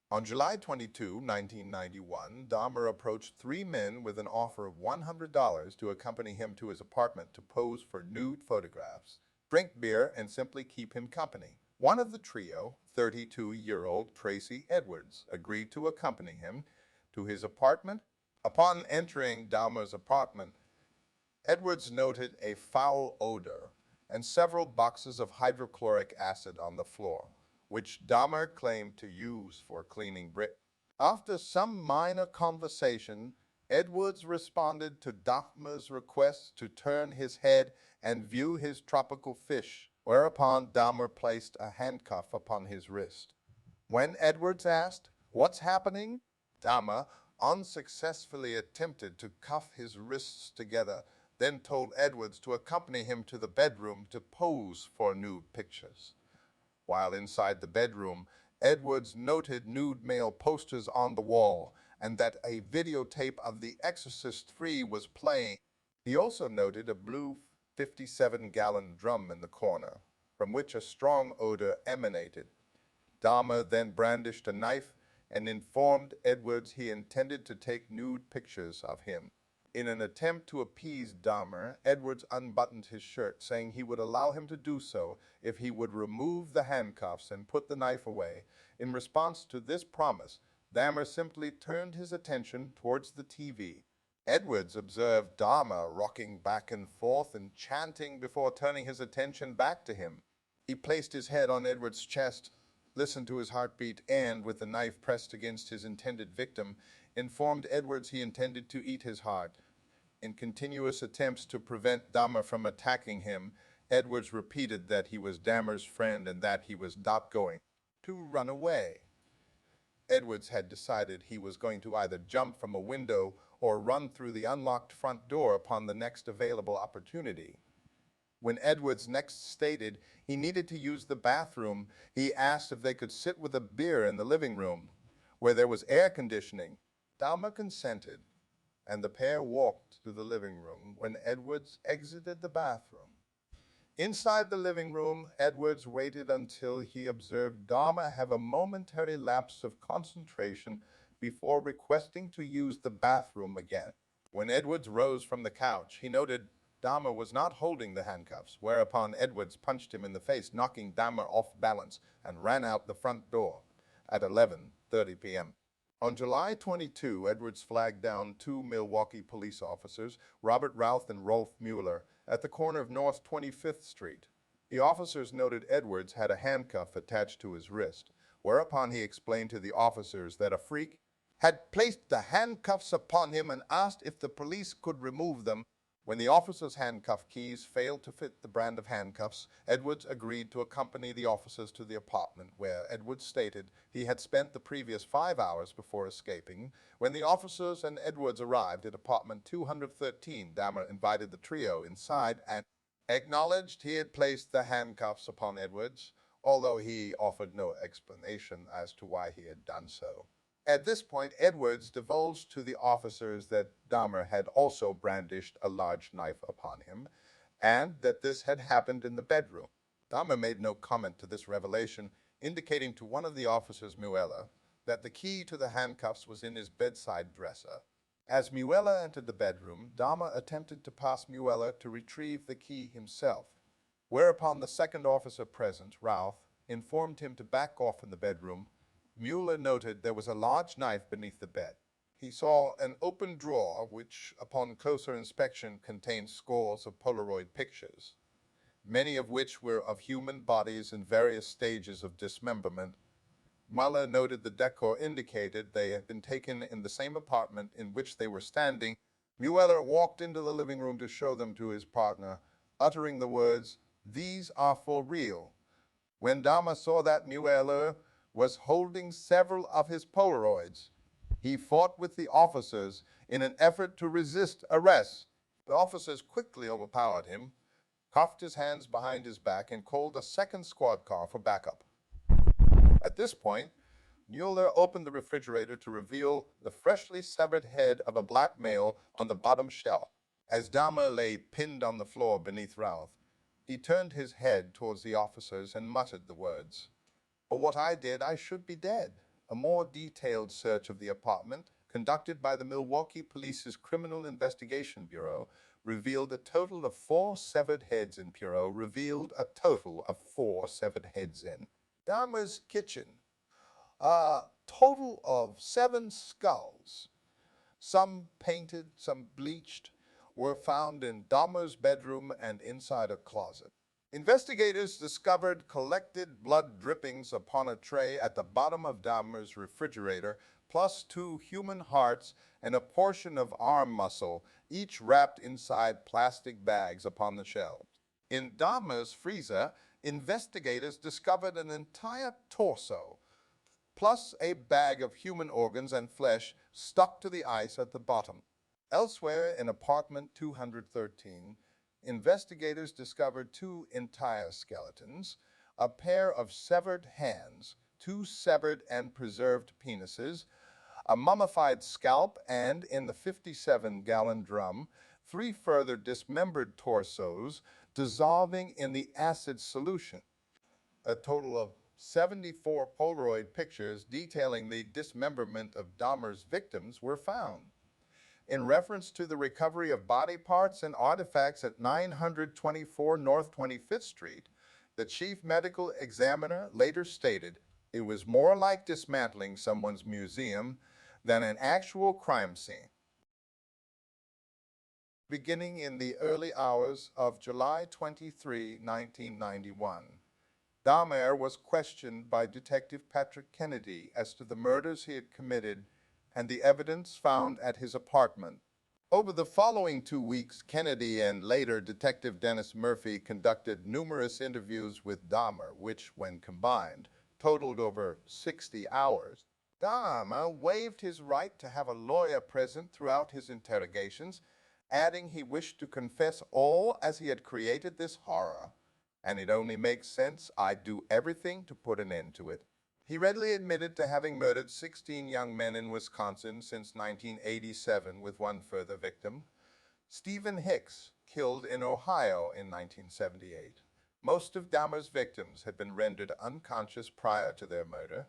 On July 22, 1991, Dahmer approached 3 men with an offer of $100 to accompany him to his apartment to pose for nude photographs, drink beer, and simply keep him company. One of the trio, 32-year-old Tracy Edwards, agreed to accompany him to his apartment. Upon entering Dahmer's apartment, Edwards noted a foul odor and several boxes of hydrochloric acid on the floor, which Dahmer claimed to use for cleaning bricks. After some minor conversation, Edwards responded to Dahmer's request to turn his head and view his tropical fish, whereupon Dahmer placed a handcuff upon his wrist. When Edwards asked, "What's happening?" Dahmer unsuccessfully attempted to cuff his wrists together, then told Edwards to accompany him to the bedroom to pose for nude pictures. While inside the bedroom, Edwards noted nude male posters on the wall and that a videotape of The Exorcist 3 was playing. He also noted a blue 57-gallon drum in the corner, from which a strong odor emanated. Dahmer then brandished a knife and informed Edwards he intended to take nude pictures of him. In an attempt to appease Dahmer, Edwards unbuttoned his shirt, saying he would allow him to do so if he would remove the handcuffs and put the knife away. In response to this promise, Dahmer simply turned his attention towards the TV. Edwards observed Dahmer rocking back and forth and chanting before turning his attention back to him. He placed his head on Edwards' chest, listened to his heartbeat, and, with the knife pressed against his intended victim, informed Edwards he intended to eat his heart. In continuous attempts to prevent Dahmer from attacking him, Edwards repeated that he was Dahmer's friend and that he was not going to run away. Edwards had decided he was going to either jump from a window or run through the unlocked front door upon the next available opportunity. When Edwards next stated he needed to use the bathroom, he asked if they could sit with a beer in the living room, where there was air conditioning. Dahmer consented, and the pair walked to the living room when Edwards exited the bathroom. Inside the living room, Edwards waited until he observed Dahmer have a momentary lapse of concentration before requesting to use the bathroom again. When Edwards rose from the couch, he noted Dahmer was not holding the handcuffs, whereupon Edwards punched him in the face, knocking Dahmer off balance, and ran out the front door at 11:30 p.m. On July 22, Edwards flagged down two Milwaukee police officers, Robert Routh and Rolf Mueller, at the corner of North 25th Street. The officers noted Edwards had a handcuff attached to his wrist, whereupon he explained to the officers that a freak had placed the handcuffs upon him and asked if the police could remove them. When the officers' handcuff keys failed to fit the brand of handcuffs, Edwards agreed to accompany the officers to the apartment, where Edwards stated he had spent the previous 5 hours before escaping. When the officers and Edwards arrived at apartment 213, Dahmer invited the trio inside and acknowledged he had placed the handcuffs upon Edwards, although he offered no explanation as to why he had done so. At this point, Edwards divulged to the officers that Dahmer had also brandished a large knife upon him, and that this had happened in the bedroom. Dahmer made no comment to this revelation, indicating to one of the officers, Mueller, that the key to the handcuffs was in his bedside dresser. As Mueller entered the bedroom, Dahmer attempted to pass Mueller to retrieve the key himself, whereupon the second officer present, Routh, informed him to back off in the bedroom. Mueller noted there was a large knife beneath the bed. He saw an open drawer which, upon closer inspection, contained scores of Polaroid pictures, many of which were of human bodies in various stages of dismemberment. Mueller noted the decor indicated they had been taken in the same apartment in which they were standing. Mueller walked into the living room to show them to his partner, uttering the words, "These are for real." When Dahmer saw that Mueller was holding several of his Polaroids, he fought with the officers in an effort to resist arrest. The officers quickly overpowered him, cuffed his hands behind his back, and called a second squad car for backup. At this point, Mueller opened the refrigerator to reveal the freshly severed head of a black male on the bottom shelf. As Dahmer lay pinned on the floor beneath Routh, he turned his head towards the officers and muttered the words, "For what I did, I should be dead." A more detailed search of the apartment, conducted by the Milwaukee Police's Criminal Investigation Bureau, revealed a total of 4 severed heads in Dahmer's kitchen. A total of 7 skulls, some painted, some bleached, were found in Dahmer's bedroom and inside a closet. Investigators discovered collected blood drippings upon a tray at the bottom of Dahmer's refrigerator, plus 2 human hearts and a portion of arm muscle, each wrapped inside plastic bags upon the shelves. In Dahmer's freezer, investigators discovered an entire torso, plus a bag of human organs and flesh stuck to the ice at the bottom. Elsewhere in apartment 213, investigators discovered 2 entire skeletons, a pair of severed hands, 2 severed and preserved penises, a mummified scalp, and, in the 57-gallon drum, 3 further dismembered torsos dissolving in the acid solution. A total of 74 Polaroid pictures detailing the dismemberment of Dahmer's victims were found. in reference to the recovery of body parts and artifacts at 924 North 25th Street, the chief medical examiner later stated it was more like dismantling someone's museum than an actual crime scene. Beginning in the early hours of July 23, 1991, Dahmer was questioned by Detective Patrick Kennedy as to the murders he had committed and the evidence found at his apartment. Over the following 2 weeks, Kennedy and later Detective Dennis Murphy conducted numerous interviews with Dahmer, which, when combined, totaled over 60 hours. Dahmer waived his right to have a lawyer present throughout his interrogations, adding he wished to confess all as he had created this horror, and it only makes sense I'd do everything to put an end to it. He readily admitted to having murdered 16 young men in Wisconsin since 1987, with one further victim, Stephen Hicks, killed in Ohio in 1978. Most of Dahmer's victims had been rendered unconscious prior to their murder,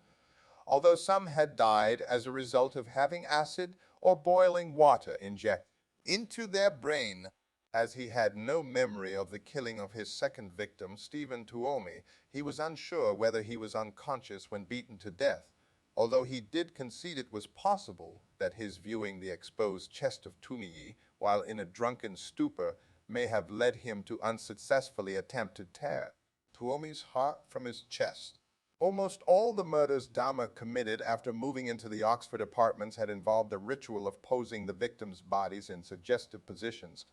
although some had died as a result of having acid or boiling water injected into their brain. As he had no memory of the killing of his second victim, Stephen Tuomi, he was unsure whether he was unconscious when beaten to death, although he did concede it was possible that his viewing the exposed chest of Tuomi while in a drunken stupor may have led him to unsuccessfully attempt to tear Tuomi's heart from his chest. Almost all the murders Dahmer committed after moving into the Oxford apartments had involved a ritual of posing the victims' bodies in suggestive positions,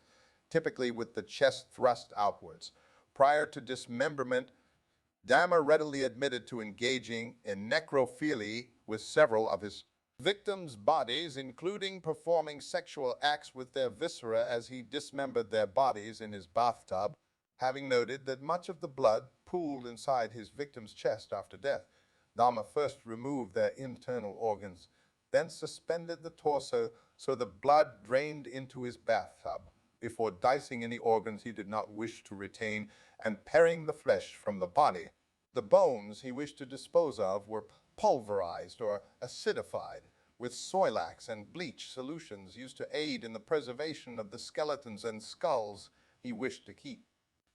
typically with the chest thrust outwards. Prior to dismemberment, Dahmer readily admitted to engaging in necrophilia with several of his victims' bodies, including performing sexual acts with their viscera as he dismembered their bodies in his bathtub, having noted that much of the blood pooled inside his victim's chest after death. Dahmer first removed their internal organs, then suspended the torso so the blood drained into his bathtub, before dicing any organs he did not wish to retain and paring the flesh from the body. The bones he wished to dispose of were pulverized or acidified with soilax and bleach solutions used to aid in the preservation of the skeletons and skulls he wished to keep.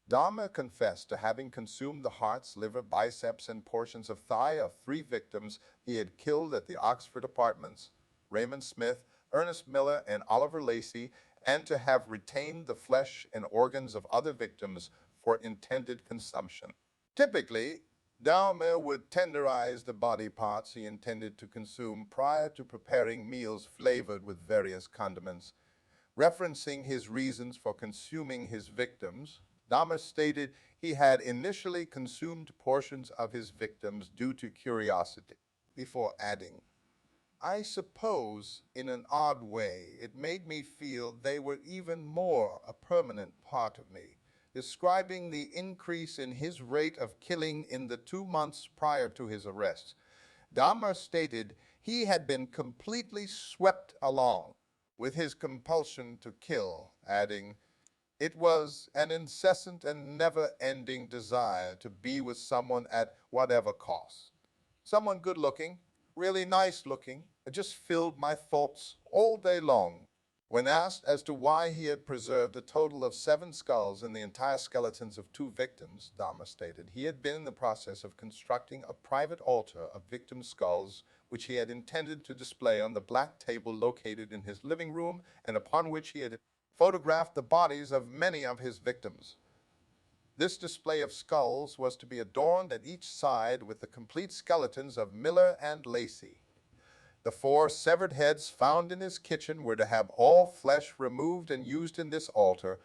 Dahmer confessed to having consumed the hearts, liver, biceps, and portions of thigh of 3 victims he had killed at the Oxford apartments, Raymond Smith, Ernest Miller, and Oliver Lacey, and to have retained the flesh and organs of other victims for intended consumption. Typically, Dahmer would tenderize the body parts he intended to consume prior to preparing meals flavored with various condiments. Referencing his reasons for consuming his victims, Dahmer stated he had initially consumed portions of his victims due to curiosity, before adding, "I suppose, in an odd way, it made me feel they were even more a permanent part of me," describing the increase in his rate of killing in the 2 months prior to his arrest. Dahmer stated he had been completely swept along with his compulsion to kill, adding, "It was an incessant and never-ending desire to be with someone at whatever cost. Someone good-looking, really nice-looking. It just filled my thoughts all day long." When asked as to why he had preserved a total of 7 skulls and the entire skeletons of 2 victims, Dahmer stated he had been in the process of constructing a private altar of victim skulls, which he had intended to display on the black table located in his living room and upon which he had photographed the bodies of many of his victims. This display of skulls was to be adorned at each side with the complete skeletons of Miller and Lacey. The 4 severed heads found in his kitchen were to have all flesh removed and used in this altar,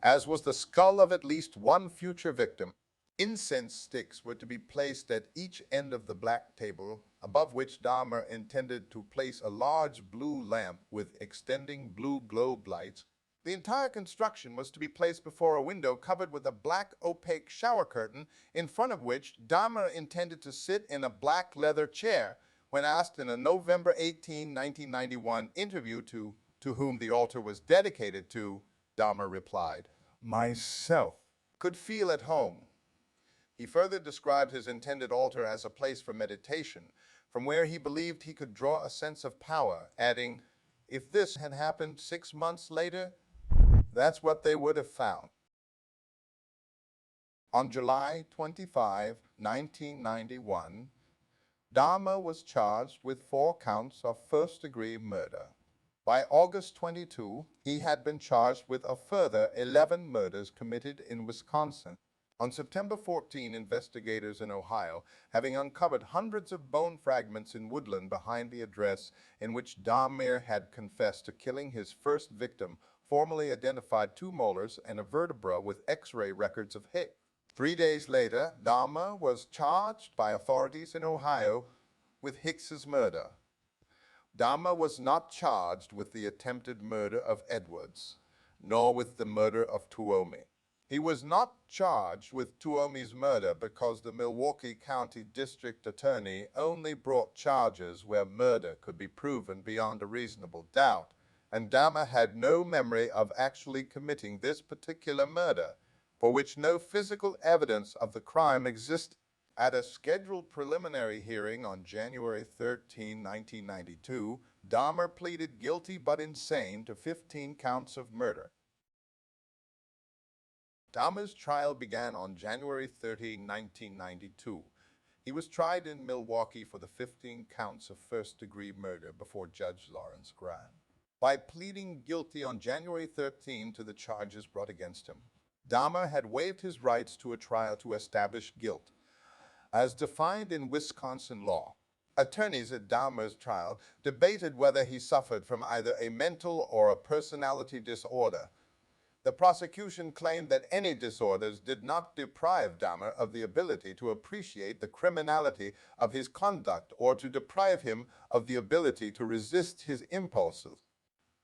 as was the skull of at least one future victim. Incense sticks were to be placed at each end of the black table, above which Dahmer intended to place a large blue lamp with extending blue globe lights. The entire construction was to be placed before a window covered with a black opaque shower curtain, in front of which Dahmer intended to sit in a black leather chair. When asked in a November 18, 1991 interview to whom the altar was dedicated to, Dahmer replied, "Myself could feel at home." He further described his intended altar as a place for meditation, from where he believed he could draw a sense of power, adding, If this had happened 6 months later, that's what they would have found. On July 25, 1991, Dahmer was charged with 4 counts of first-degree murder. By August 22, he had been charged with a further 11 murders committed in Wisconsin. On September 14, investigators in Ohio, having uncovered hundreds of bone fragments in woodland behind the address in which Dahmer had confessed to killing his first victim, formally identified 2 molars and a vertebra with X-ray records of Hicks. 3 days later, Dahmer was charged by authorities in Ohio with Hicks's murder. Dahmer was not charged with the attempted murder of Edwards, nor with the murder of Tuomi. He was not charged with Tuomi's murder because the Milwaukee County District Attorney only brought charges where murder could be proven beyond a reasonable doubt, and Dahmer had no memory of actually committing this particular murder, for which no physical evidence of the crime existed. At a scheduled preliminary hearing on January 13, 1992, Dahmer pleaded guilty but insane to 15 counts of murder. Dahmer's trial began on January 30, 1992. He was tried in Milwaukee for the 15 counts of first-degree murder before Judge Lawrence Graham. By pleading guilty on January 13 to the charges brought against him, Dahmer had waived his rights to a trial to establish guilt, as defined in Wisconsin law. Attorneys at Dahmer's trial debated whether he suffered from either a mental or a personality disorder. The prosecution claimed that any disorders did not deprive Dahmer of the ability to appreciate the criminality of his conduct or to deprive him of the ability to resist his impulses.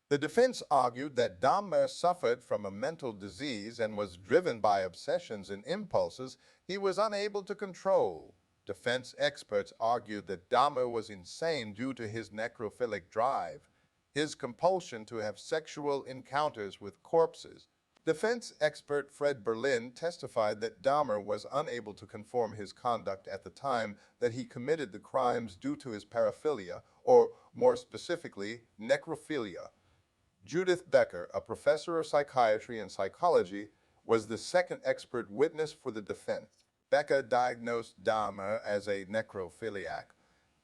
The defense argued that Dahmer suffered from a mental disease and was driven by obsessions and impulses he was unable to control. Defense experts argued that Dahmer was insane due to his necrophilic drive, his compulsion to have sexual encounters with corpses. Defense expert Fred Berlin testified that Dahmer was unable to conform his conduct at the time that he committed the crimes due to his paraphilia, or more specifically, necrophilia. Judith Becker, a professor of psychiatry and psychology, was the second expert witness for the defense. Becker diagnosed Dahmer as a necrophiliac,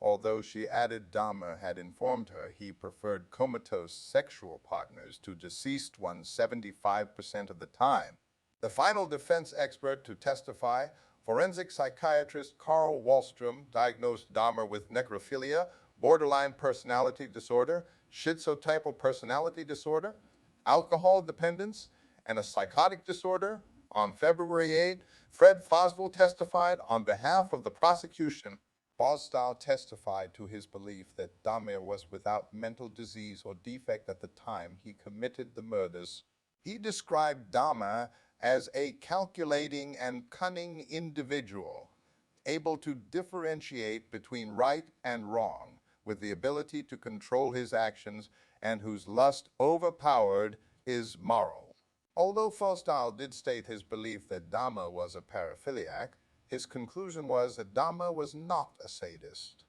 although she added Dahmer had informed her he preferred comatose sexual partners to deceased ones 75% of the time. The final defense expert to testify, forensic psychiatrist Carl Wallstrom, diagnosed Dahmer with necrophilia, borderline personality disorder, schizotypal personality disorder, alcohol dependence, and a psychotic disorder. On February 8, Fred Fosville testified on behalf of the prosecution. Fosville testified to his belief that Dahmer was without mental disease or defect at the time he committed the murders. He described Dahmer as a calculating and cunning individual, able to differentiate between right and wrong, with the ability to control his actions, and whose lust overpowered his moral. Although Fosville did state his belief that Dahmer was a paraphiliac, his conclusion was that Dahmer was not a sadist.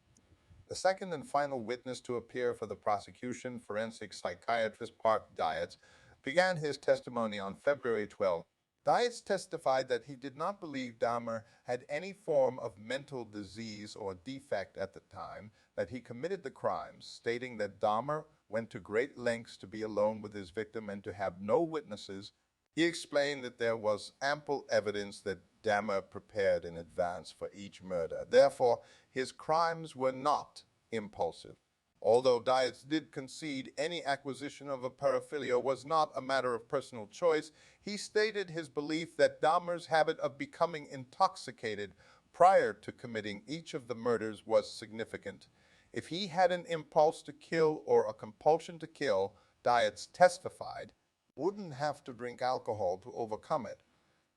The second and final witness to appear for the prosecution, forensic psychiatrist Park Dietz, began his testimony on February 12. Dietz testified that he did not believe Dahmer had any form of mental disease or defect at the time that he committed the crimes, stating that Dahmer went to great lengths to be alone with his victim and to have no witnesses. He explained that there was ample evidence that Dahmer prepared in advance for each murder. Therefore, his crimes were not impulsive. Although Dietz did concede any acquisition of a paraphilia was not a matter of personal choice, he stated his belief that Dahmer's habit of becoming intoxicated prior to committing each of the murders was significant. If he had an impulse to kill or a compulsion to kill, Dietz testified, wouldn't have to drink alcohol to overcome it.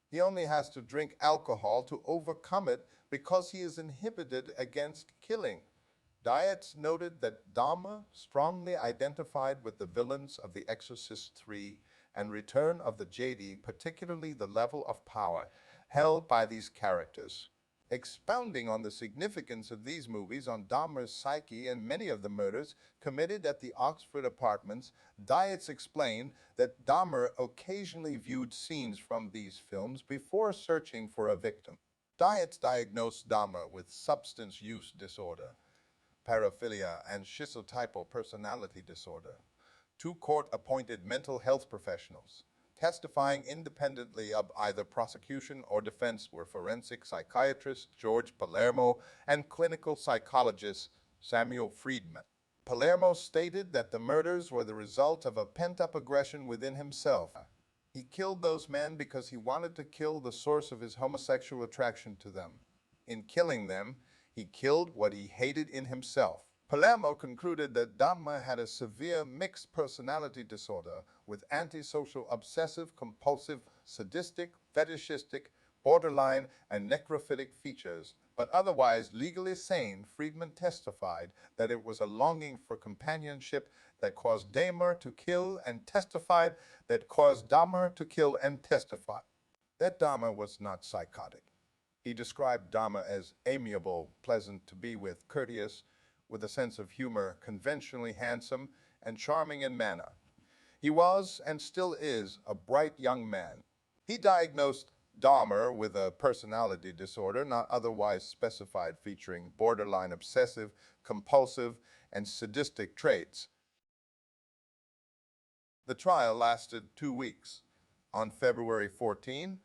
He only has to drink alcohol to overcome it because he is inhibited against killing. Dietz noted that Dahmer strongly identified with the villains of The Exorcist III and Return of the Jedi, particularly the level of power held by these characters. Expounding on the significance of these movies on Dahmer's psyche and many of the murders committed at the Oxford apartments, Dietz explained that Dahmer occasionally viewed scenes from these films before searching for a victim. Dietz diagnosed Dahmer with substance use disorder, paraphilia, and schizotypal personality disorder. Two court-appointed mental health professionals testifying independently of either prosecution or defense were forensic psychiatrist George Palermo and clinical psychologist Samuel Friedman. Palermo stated that the murders were the result of a pent-up aggression within himself. He killed those men because he wanted to kill the source of his homosexual attraction to them. In killing them, he killed what he hated in himself. Palermo concluded that Dahmer had a severe mixed personality disorder with antisocial, obsessive-compulsive, sadistic, fetishistic, borderline, and necrophilic features, but otherwise legally sane. Friedman testified that it was a longing for companionship that caused Dahmer to kill and testified that caused Dahmer to kill and testify that Dahmer was not psychotic. He described Dahmer as amiable, pleasant to be with, courteous, with a sense of humor, conventionally handsome, and charming in manner. He was, and still is, a bright young man. He diagnosed Dahmer with a personality disorder not otherwise specified featuring borderline obsessive, compulsive, and sadistic traits. The trial lasted 2 weeks. On February 14,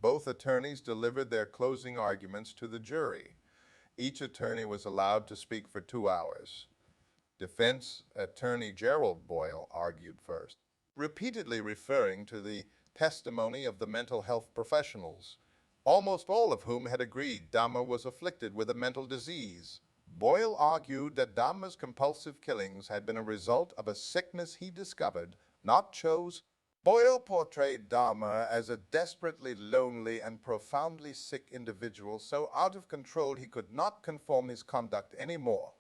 both attorneys delivered their closing arguments to the jury. Each attorney was allowed to speak for 2 hours. Defense attorney Gerald Boyle argued first, repeatedly referring to the testimony of the mental health professionals, almost all of whom had agreed Dahmer was afflicted with a mental disease. Boyle argued that Dahmer's compulsive killings had been a result of a sickness he discovered, not chose. Boyle portrayed Dahmer as a desperately lonely and profoundly sick individual, so out of control he could not conform his conduct anymore.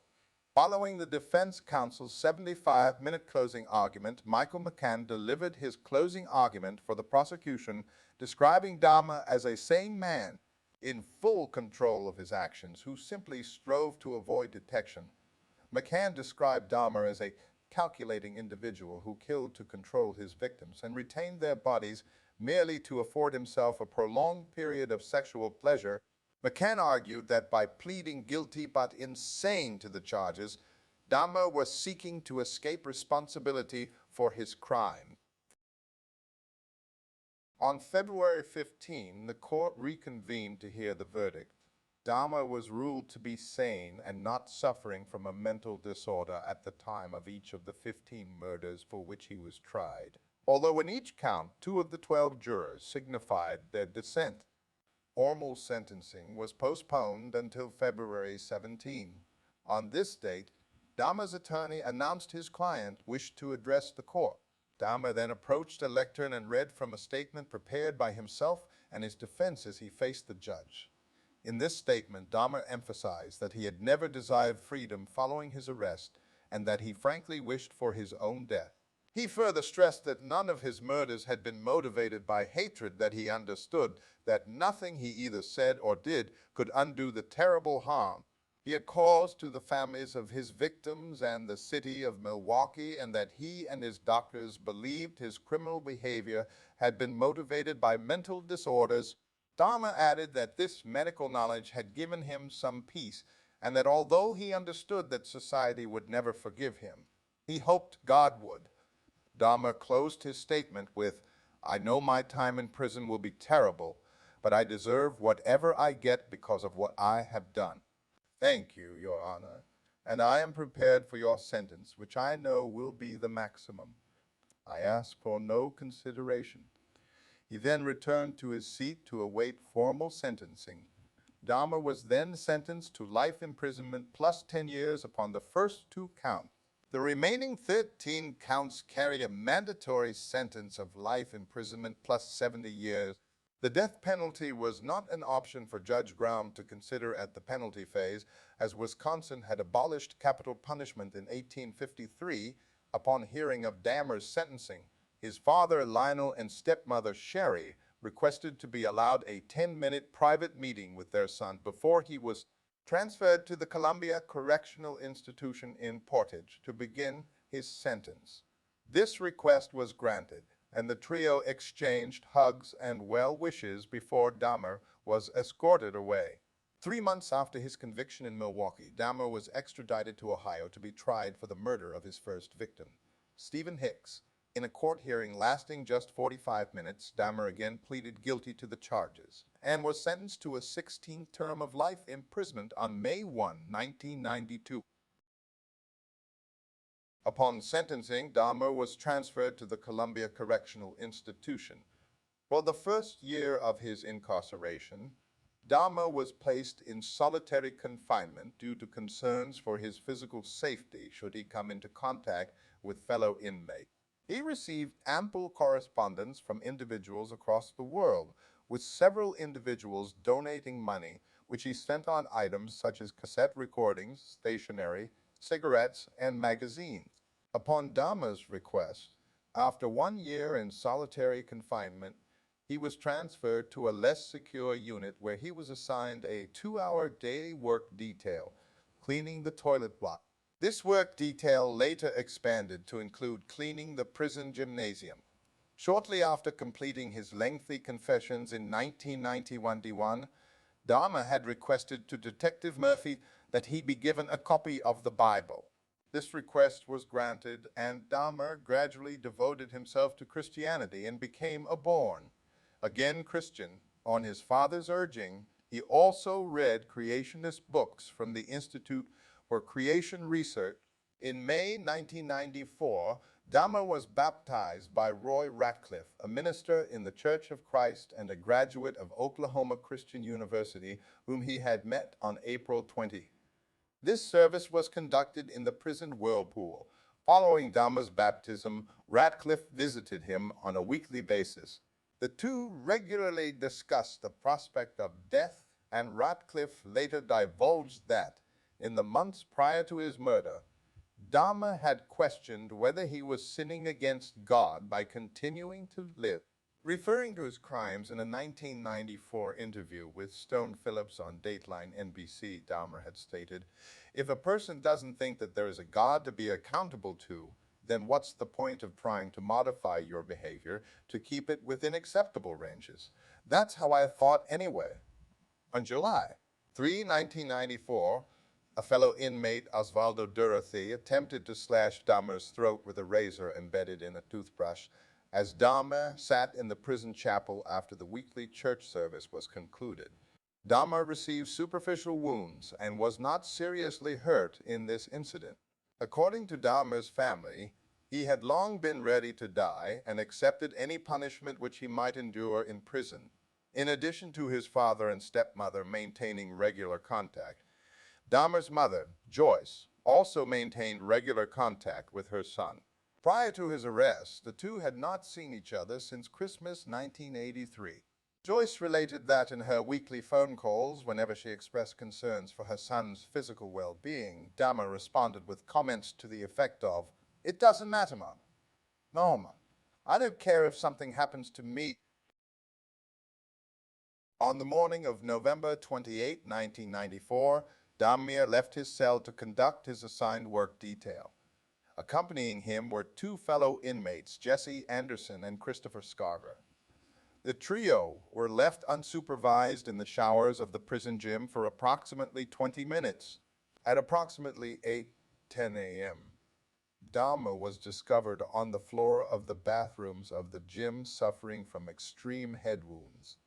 Following the defense counsel's 75-minute closing argument, Michael McCann delivered his closing argument for the prosecution, describing Dahmer as a sane man in full control of his actions who simply strove to avoid detection. McCann described Dahmer as a calculating individual who killed to control his victims and retained their bodies merely to afford himself a prolonged period of sexual pleasure. McCann argued that by pleading guilty but insane to the charges, Dahmer was seeking to escape responsibility for his crime. On February 15, the court reconvened to hear the verdict. Dahmer was ruled to be sane and not suffering from a mental disorder at the time of each of the 15 murders for which he was tried, although in each count 2 of the 12 jurors signified their dissent. Formal sentencing was postponed until February 17. On this date, Dahmer's attorney announced his client wished to address the court. Dahmer then approached a lectern and read from a statement prepared by himself and his defense as he faced the judge. In this statement, Dahmer emphasized that he had never desired freedom following his arrest and that he frankly wished for his own death. He further stressed that none of his murders had been motivated by hatred, that he understood that nothing he either said or did could undo the terrible harm he had caused to the families of his victims and the city of Milwaukee, and that he and his doctors believed his criminal behavior had been motivated by mental disorders. Dahmer added that this medical knowledge had given him some peace, and that although he understood that society would never forgive him, he hoped God would. Dahmer closed his statement with, "I know my time in prison will be terrible, but I deserve whatever I get because of what I have done. Thank you, Your Honor, and I am prepared for your sentence, which I know will be the maximum. I ask for no consideration." He then returned to his seat to await formal sentencing. Dahmer was then sentenced to life imprisonment plus 10 years upon the first 2 counts. The remaining 13 counts carry a mandatory sentence of life imprisonment plus 70 years. The death penalty was not an option for Judge Graham to consider at the penalty phase, as Wisconsin had abolished capital punishment in 1853 upon hearing of Dahmer's sentencing. His father, Lionel, and stepmother, Sherry, requested to be allowed a 10-minute private meeting with their son before he was transferred to the Columbia Correctional Institution in Portage to begin his sentence. This request was granted, and the trio exchanged hugs and well wishes before Dahmer was escorted away. 3 months after his conviction in Milwaukee, Dahmer was extradited to Ohio to be tried for the murder of his first victim, Stephen Hicks. In a court hearing lasting just 45 minutes, Dahmer again pleaded guilty to the charges and was sentenced to a 16th term of life imprisonment on May 1, 1992. Upon sentencing, Dahmer was transferred to the Columbia Correctional Institution. For the first year of his incarceration, Dahmer was placed in solitary confinement due to concerns for his physical safety should he come into contact with fellow inmates. He received ample correspondence from individuals across the world, with several individuals donating money, which he spent on items such as cassette recordings, stationery, cigarettes, and magazines. Upon Dahmer's request, after 1 year in solitary confinement, he was transferred to a less secure unit where he was assigned a 2-hour daily work detail, cleaning the toilet block. This work detail later expanded to include cleaning the prison gymnasium. Shortly after completing his lengthy confessions in 1991, Dahmer had requested to Detective Murphy that he be given a copy of the Bible. This request was granted, and Dahmer gradually devoted himself to Christianity and became a born-again Christian. On his father's urging, he also read creationist books from the Institute for Creation Research. In May 1994, Dahmer was baptized by Roy Ratcliffe, a minister in the Church of Christ and a graduate of Oklahoma Christian University, whom he had met on April 20. This service was conducted in the prison whirlpool. Following Dahmer's baptism, Ratcliffe visited him on a weekly basis. The two regularly discussed the prospect of death, and Ratcliffe later divulged that, in the months prior to his murder, Dahmer had questioned whether he was sinning against God by continuing to live. Referring to his crimes in a 1994 interview with Stone Phillips on Dateline NBC, Dahmer had stated, "If a person doesn't think that there is a God to be accountable to, then what's the point of trying to modify your behavior to keep it within acceptable ranges? That's how I thought anyway." On July 3, 1994, a fellow inmate, Osvaldo Dorothy, attempted to slash Dahmer's throat with a razor embedded in a toothbrush as Dahmer sat in the prison chapel after the weekly church service was concluded. Dahmer received superficial wounds and was not seriously hurt in this incident. According to Dahmer's family, he had long been ready to die and accepted any punishment which he might endure in prison. In addition to his father and stepmother maintaining regular contact, Dahmer's mother, Joyce, also maintained regular contact with her son. Prior to his arrest, the two had not seen each other since Christmas 1983. Joyce related that in her weekly phone calls, whenever she expressed concerns for her son's physical well-being, Dahmer responded with comments to the effect of, "It doesn't matter, Mom. No, Mom. I don't care if something happens to me." On the morning of November 28, 1994, Dahmer left his cell to conduct his assigned work detail. Accompanying him were two fellow inmates, Jesse Anderson and Christopher Scarver. The trio were left unsupervised in the showers of the prison gym for approximately 20 minutes. At approximately 8:10 a.m., Dahmer was discovered on the floor of the bathrooms of the gym suffering from extreme head wounds.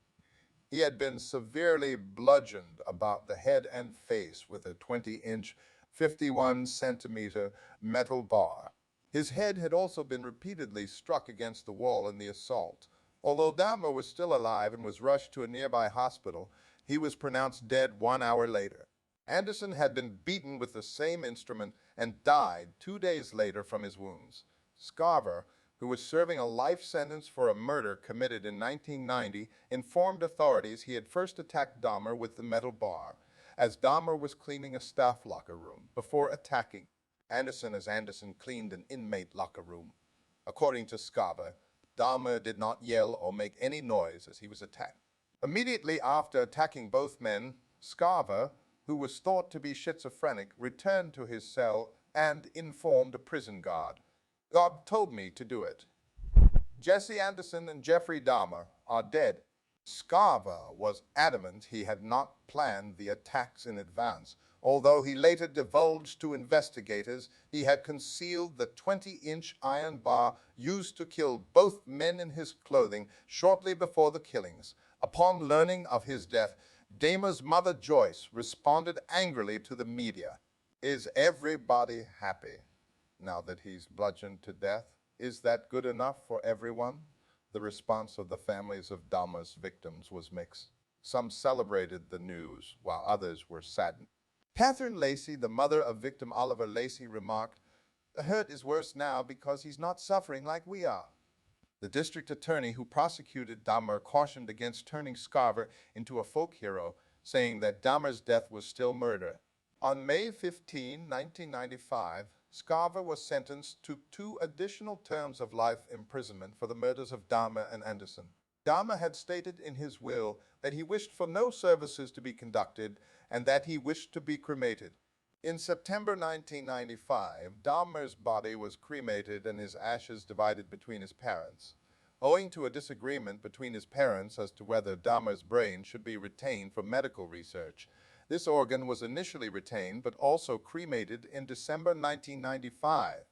He had been severely bludgeoned about the head and face with a 20-inch, 51-centimeter metal bar. His head had also been repeatedly struck against the wall in the assault. Although Dahmer was still alive and was rushed to a nearby hospital, he was pronounced dead 1 hour later. Anderson had been beaten with the same instrument and died 2 days later from his wounds. Scarver, who was serving a life sentence for a murder committed in 1990, informed authorities he had first attacked Dahmer with the metal bar, as Dahmer was cleaning a staff locker room, before attacking Anderson as Anderson cleaned an inmate locker room. According to Scarver, Dahmer did not yell or make any noise as he was attacked. Immediately after attacking both men, Scarver, who was thought to be schizophrenic, returned to his cell and informed a prison guard. "God told me to do it. Jesse Anderson and Jeffrey Dahmer are dead." Scarver was adamant he had not planned the attacks in advance. Although he later divulged to investigators he had concealed the 20-inch iron bar used to kill both men in his clothing shortly before the killings. Upon learning of his death, Dahmer's mother, Joyce, responded angrily to the media. "Is everybody happy now that he's bludgeoned to death? Is that good enough for everyone?" The response of the families of Dahmer's victims was mixed. Some celebrated the news, while others were saddened. Catherine Lacey, the mother of victim Oliver Lacey, remarked, "The hurt is worse now because he's not suffering like we are." The district attorney who prosecuted Dahmer cautioned against turning Scarver into a folk hero, saying that Dahmer's death was still murder. On May 15, 1995, Scarver was sentenced to 2 additional terms of life imprisonment for the murders of Dahmer and Anderson. Dahmer had stated in his will that he wished for no services to be conducted and that he wished to be cremated. In September 1995, Dahmer's body was cremated and his ashes divided between his parents. Owing to a disagreement between his parents as to whether Dahmer's brain should be retained for medical research, this organ was initially retained but also cremated in December 1995.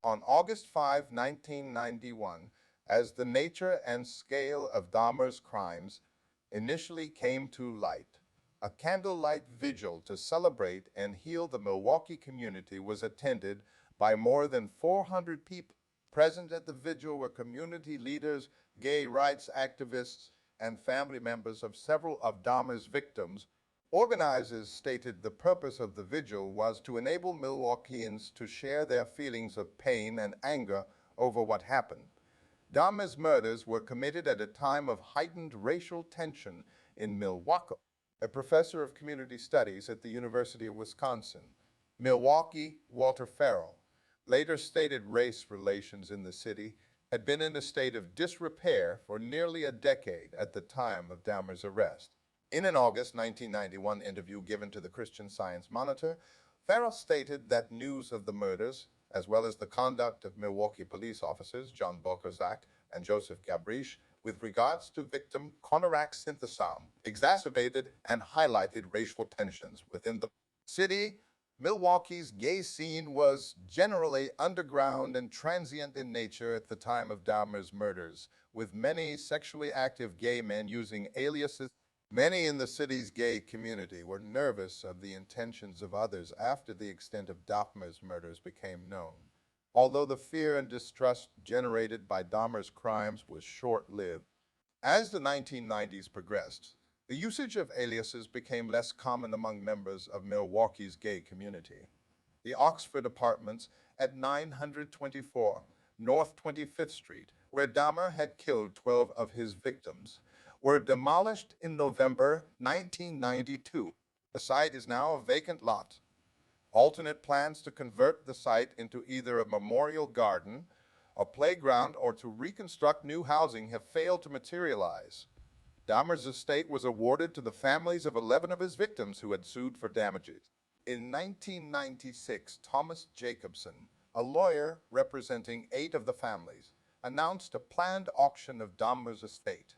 On August 5, 1991, as the nature and scale of Dahmer's crimes initially came to light, a candlelight vigil to celebrate and heal the Milwaukee community was attended by more than 400 people. Present at the vigil were community leaders, gay rights activists, and family members of several of Dahmer's victims. Organizers stated the purpose of the vigil was to enable Milwaukeeans to share their feelings of pain and anger over what happened. Dahmer's murders were committed at a time of heightened racial tension in Milwaukee. A professor of community studies at the University of Wisconsin, Milwaukee, Walter Farrell, later stated race relations in the city had been in a state of disrepair for nearly a decade at the time of Dahmer's arrest. In an August 1991 interview given to the Christian Science Monitor, Farrell stated that news of the murders, as well as the conduct of Milwaukee police officers John Bokozak and Joseph Gabriche, with regards to victim Konarak Synthesam, exacerbated and highlighted racial tensions within the city. Milwaukee's gay scene was generally underground and transient in nature at the time of Dahmer's murders, with many sexually active gay men using aliases. Many in the city's gay community were nervous of the intentions of others after the extent of Dahmer's murders became known. Although the fear and distrust generated by Dahmer's crimes was short-lived, as the 1990s progressed, the usage of aliases became less common among members of Milwaukee's gay community. The Oxford Apartments at 924 North 25th Street, where Dahmer had killed 12 of his victims, were demolished in November 1992. The site is now a vacant lot. Alternate plans to convert the site into either a memorial garden, a playground, or to reconstruct new housing have failed to materialize. Dahmer's estate was awarded to the families of 11 of his victims who had sued for damages. In 1996, Thomas Jacobson, a lawyer representing 8 of the families, announced a planned auction of Dahmer's estate.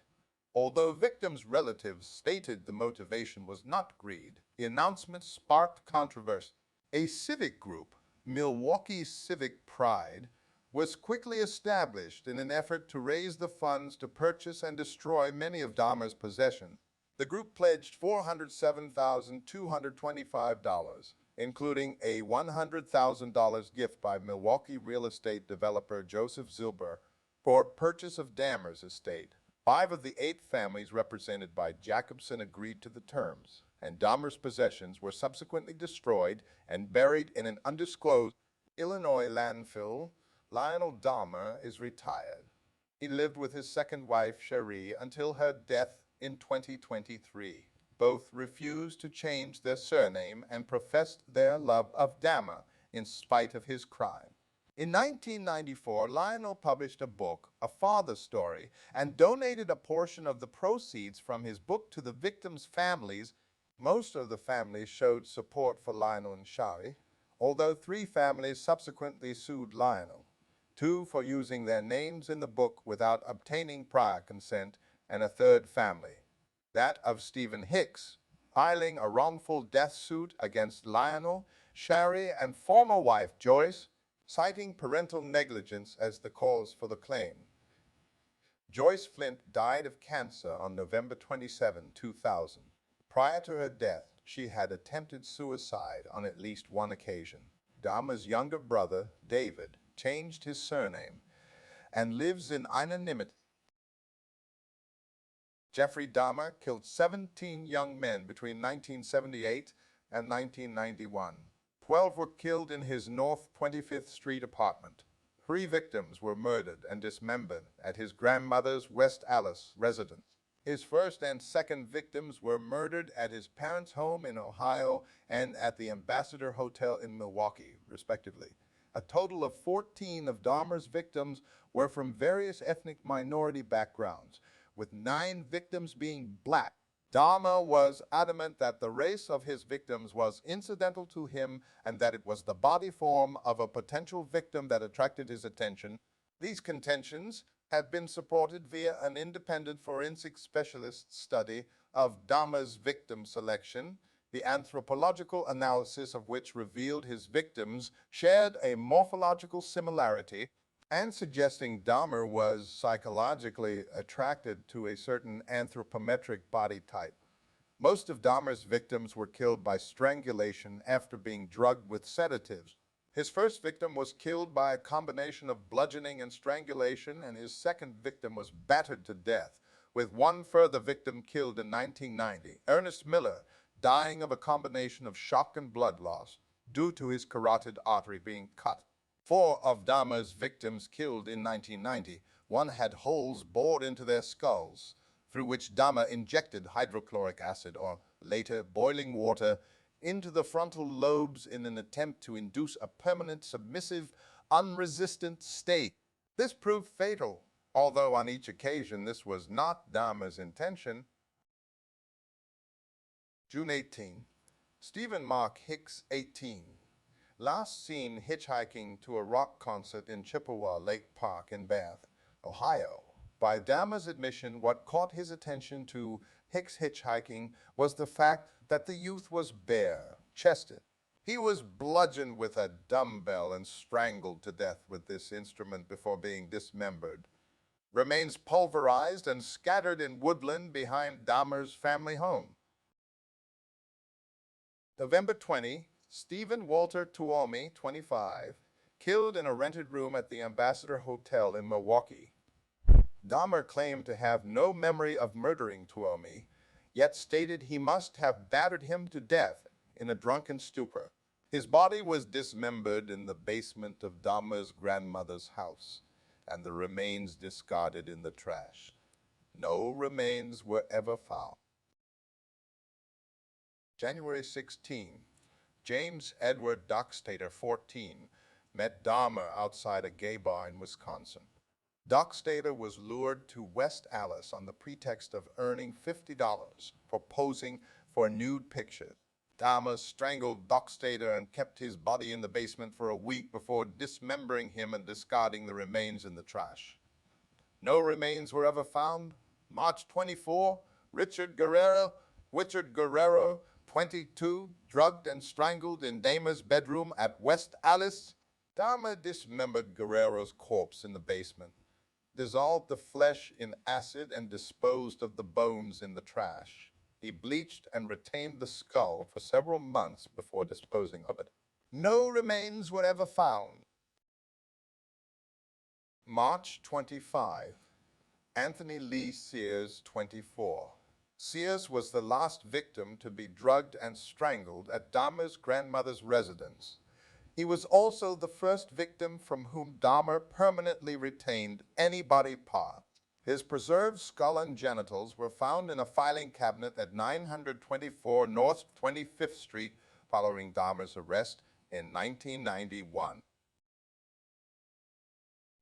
Although victims' relatives stated the motivation was not greed, the announcement sparked controversy. A civic group, Milwaukee Civic Pride, was quickly established in an effort to raise the funds to purchase and destroy many of Dahmer's possessions. The group pledged $407,225, including a $100,000 gift by Milwaukee real estate developer Joseph Zilber for purchase of Dahmer's estate. 5 of the 8 families represented by Jacobson agreed to the terms, and Dahmer's possessions were subsequently destroyed and buried in an undisclosed Illinois landfill. Lionel Dahmer is retired. He lived with his second wife, Cherie, until her death in 2023. Both refused to change their surname and professed their love of Dahmer in spite of his crime. In 1994, Lionel published a book, A Father Story, and donated a portion of the proceeds from his book to the victims' families. Most of the families showed support for Lionel and Shari, although 3 families subsequently sued Lionel, 2 for using their names in the book without obtaining prior consent, and a 3rd family, that of Stephen Hicks, filing a wrongful death suit against Lionel, Shari, and former wife Joyce, citing parental negligence as the cause for the claim. Joyce Flint died of cancer on November 27, 2000. Prior to her death, she had attempted suicide on at least one occasion. Dahmer's younger brother, David, changed his surname and lives in anonymity. Jeffrey Dahmer killed 17 young men between 1978 and 1991. 12 were killed in his North 25th Street apartment. 3 victims were murdered and dismembered at his grandmother's West Allis residence. His first and second victims were murdered at his parents' home in Ohio and at the Ambassador Hotel in Milwaukee, respectively. A total of 14 of Dahmer's victims were from various ethnic minority backgrounds, with 9 victims being black. Dahmer was adamant that the race of his victims was incidental to him and that it was the body form of a potential victim that attracted his attention. These contentions have been supported via an independent forensic specialist study of Dahmer's victim selection, the anthropological analysis of which revealed his victims shared a morphological similarity and suggesting Dahmer was psychologically attracted to a certain anthropometric body type. Most of Dahmer's victims were killed by strangulation after being drugged with sedatives. His first victim was killed by a combination of bludgeoning and strangulation, and his second victim was battered to death, with one further victim killed in 1990, Ernest Miller, dying of a combination of shock and blood loss due to his carotid artery being cut. 4 of Dahmer's victims killed in 1990. One had holes bored into their skulls, through which Dahmer injected hydrochloric acid, or later boiling water, into the frontal lobes in an attempt to induce a permanent, submissive, unresistant state. This proved fatal, although on each occasion this was not Dahmer's intention. June 18. Stephen Mark Hicks, 18. Last seen hitchhiking to a rock concert in Chippewa Lake Park in Bath, Ohio. By Dahmer's admission, what caught his attention to Hicks hitchhiking was the fact that the youth was bare-chested. He was bludgeoned with a dumbbell and strangled to death with this instrument before being dismembered. Remains pulverized and scattered in woodland behind Dahmer's family home. November 20, Stephen Walter Tuomi, 25, killed in a rented room at the Ambassador Hotel in Milwaukee. Dahmer claimed to have no memory of murdering Tuomi, yet stated he must have battered him to death in a drunken stupor. His body was dismembered in the basement of Dahmer's grandmother's house, and the remains discarded in the trash. No remains were ever found. January 16. James Edward Dockstader, 14, met Dahmer outside a gay bar in Wisconsin. Dockstader was lured to West Allis on the pretext of earning $50 for posing for nude pictures. Dahmer strangled Dockstader and kept his body in the basement for a week before dismembering him and discarding the remains in the trash. No remains were ever found. March 24, Richard Guerrero, 22, drugged and strangled in Dahmer's bedroom at West Allis. Dahmer dismembered Guerrero's corpse in the basement, dissolved the flesh in acid, and disposed of the bones in the trash. He bleached and retained the skull for several months before disposing of it. No remains were ever found. March 25. Anthony Lee Sears, 24. Sears was the last victim to be drugged and strangled at Dahmer's grandmother's residence. He was also the first victim from whom Dahmer permanently retained any body part. His preserved skull and genitals were found in a filing cabinet at 924 North 25th Street following Dahmer's arrest in 1991.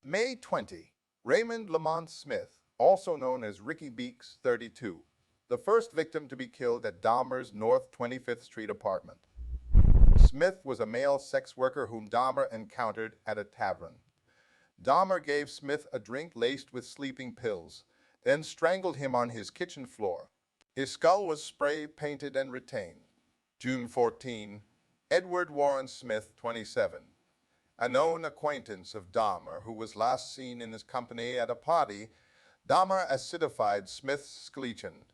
May 20. Raymond Lamont Smith, also known as Ricky Beeks, 32, the first victim to be killed at Dahmer's North 25th Street apartment. Smith was a male sex worker whom Dahmer encountered at a tavern. Dahmer gave Smith a drink laced with sleeping pills, then strangled him on his kitchen floor. His skull was spray painted and retained. June 14. Edward Warren Smith, 27, a known acquaintance of Dahmer who was last seen in his company at a party. Dahmer acidified Smith's skeleton.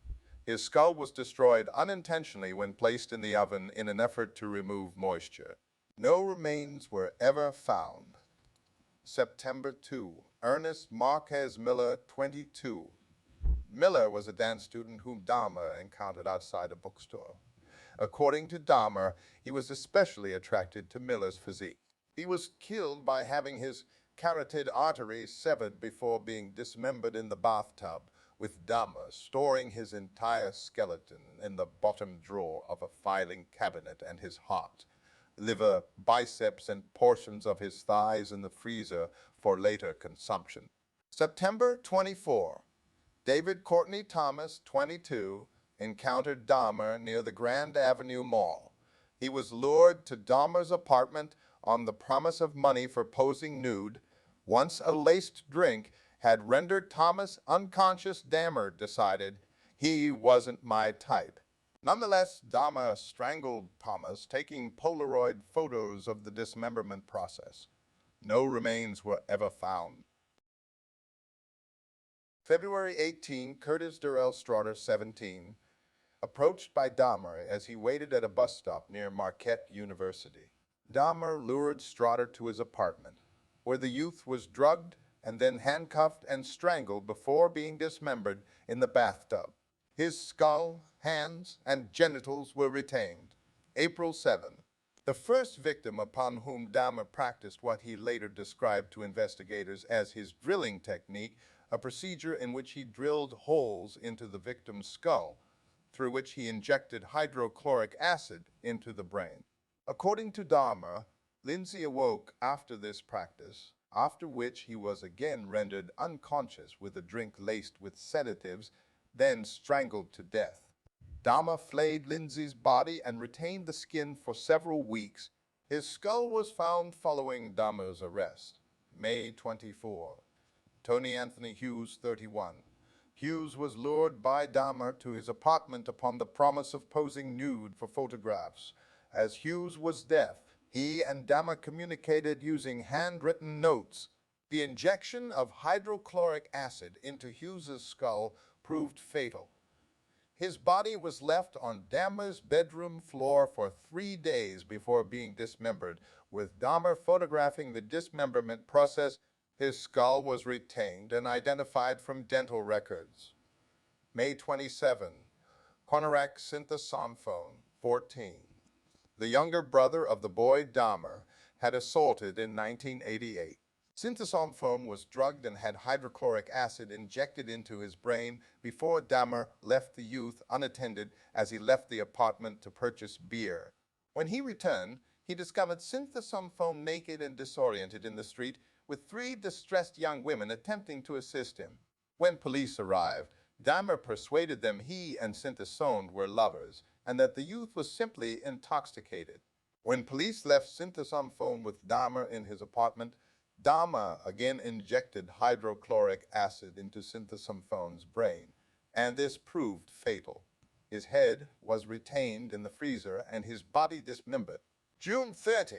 His skull was destroyed unintentionally when placed in the oven in an effort to remove moisture. No remains were ever found. September 2. Ernest Marquez Miller, 22. Miller was a dance student whom Dahmer encountered outside a bookstore. According to Dahmer, he was especially attracted to Miller's physique. He was killed by having his carotid artery severed before being dismembered in the bathtub, with Dahmer storing his entire skeleton in the bottom drawer of a filing cabinet and his heart, liver, biceps, and portions of his thighs in the freezer for later consumption. September 24. David Courtney Thomas, 22, encountered Dahmer near the Grand Avenue Mall. He was lured to Dahmer's apartment on the promise of money for posing nude. Once a laced drink had rendered Thomas unconscious, Dahmer decided he wasn't my type. Nonetheless, Dahmer strangled Thomas, taking Polaroid photos of the dismemberment process. No remains were ever found. February 18, Curtis Durrell Straughter, 17, approached by Dahmer as he waited at a bus stop near Marquette University. Dahmer lured Straughter to his apartment, where the youth was drugged and then handcuffed and strangled before being dismembered in the bathtub. His skull, hands, and genitals were retained. April 7. The first victim upon whom Dahmer practiced what he later described to investigators as his drilling technique, a procedure in which he drilled holes into the victim's skull, through which he injected hydrochloric acid into the brain. According to Dahmer, Lindsay awoke after this practice, after which he was again rendered unconscious with a drink laced with sedatives, then strangled to death. Dahmer flayed Lindsay's body and retained the skin for several weeks. His skull was found following Dahmer's arrest. May 24. Tony Anthony Hughes, 31. Hughes was lured by Dahmer to his apartment upon the promise of posing nude for photographs. As Hughes was deaf, he and Dahmer communicated using handwritten notes. The injection of hydrochloric acid into Hughes's skull proved fatal. His body was left on Dahmer's bedroom floor for 3 days before being dismembered, with Dahmer photographing the dismemberment process. His skull was retained and identified from dental records. May 27. Konorak Synthesonphone, 14. The younger brother of the boy Dahmer had assaulted in 1988. Synthesonphone was drugged and had hydrochloric acid injected into his brain before Dahmer left the youth unattended as he left the apartment to purchase beer. When he returned, he discovered Synthesonphone naked and disoriented in the street, with 3 distressed young women attempting to assist him. When police arrived, Dahmer persuaded them he and Synthesone were lovers, and that the youth was simply intoxicated. When police left Synthesonphone with Dahmer in his apartment, Dahmer again injected hydrochloric acid into Synthesonphone's brain, and this proved fatal. His head was retained in the freezer and his body dismembered. June 30.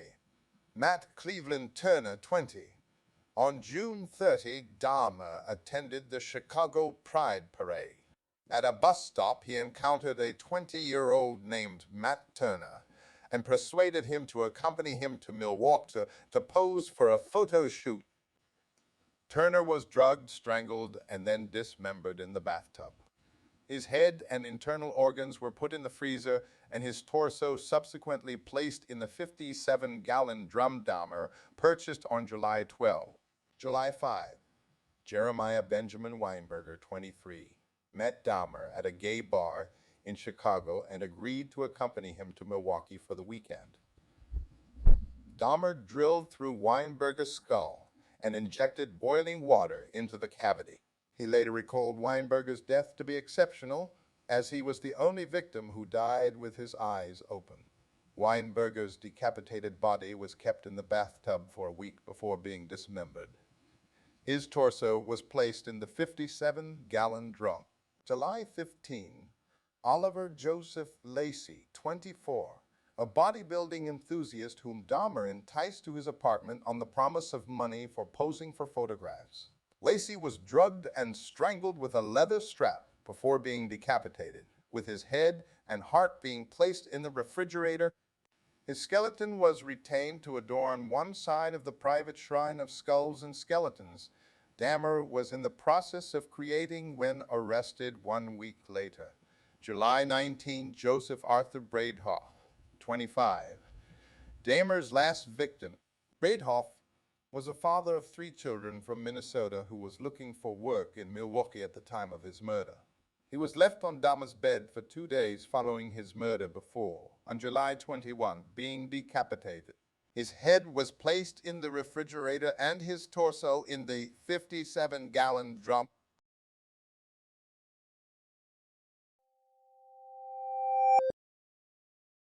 Matt Cleveland Turner, 20. On June 30, Dahmer attended the Chicago Pride Parade. At a bus stop, he encountered a 20-year-old named Matt Turner and persuaded him to accompany him to Milwaukee to pose for a photo shoot. Turner was drugged, strangled, and then dismembered in the bathtub. His head and internal organs were put in the freezer, and his torso subsequently placed in the 57-gallon drum Dahmer purchased on July 12. July 5. Jeremiah Benjamin Weinberger, 23, met Dahmer at a gay bar in Chicago and agreed to accompany him to Milwaukee for the weekend. Dahmer drilled through Weinberger's skull and injected boiling water into the cavity. He later recalled Weinberger's death to be exceptional, as he was the only victim who died with his eyes open. Weinberger's decapitated body was kept in the bathtub for a week before being dismembered. His torso was placed in the 57-gallon drum. July 15, Oliver Joseph Lacey, 24, a bodybuilding enthusiast whom Dahmer enticed to his apartment on the promise of money for posing for photographs. Lacey was drugged and strangled with a leather strap before being decapitated, with his head and heart being placed in the refrigerator. His skeleton was retained to adorn one side of the private shrine of skulls and skeletons Dahmer was in the process of creating when arrested 1 week later. July 19, Joseph Arthur Bradehoff, 25. Dahmer's last victim. Bradehoff was a father of 3 children from Minnesota who was looking for work in Milwaukee at the time of his murder. He was left on Dahmer's bed for 2 days following his murder before, on July 21, being decapitated. His head was placed in the refrigerator and his torso in the 57-gallon drum.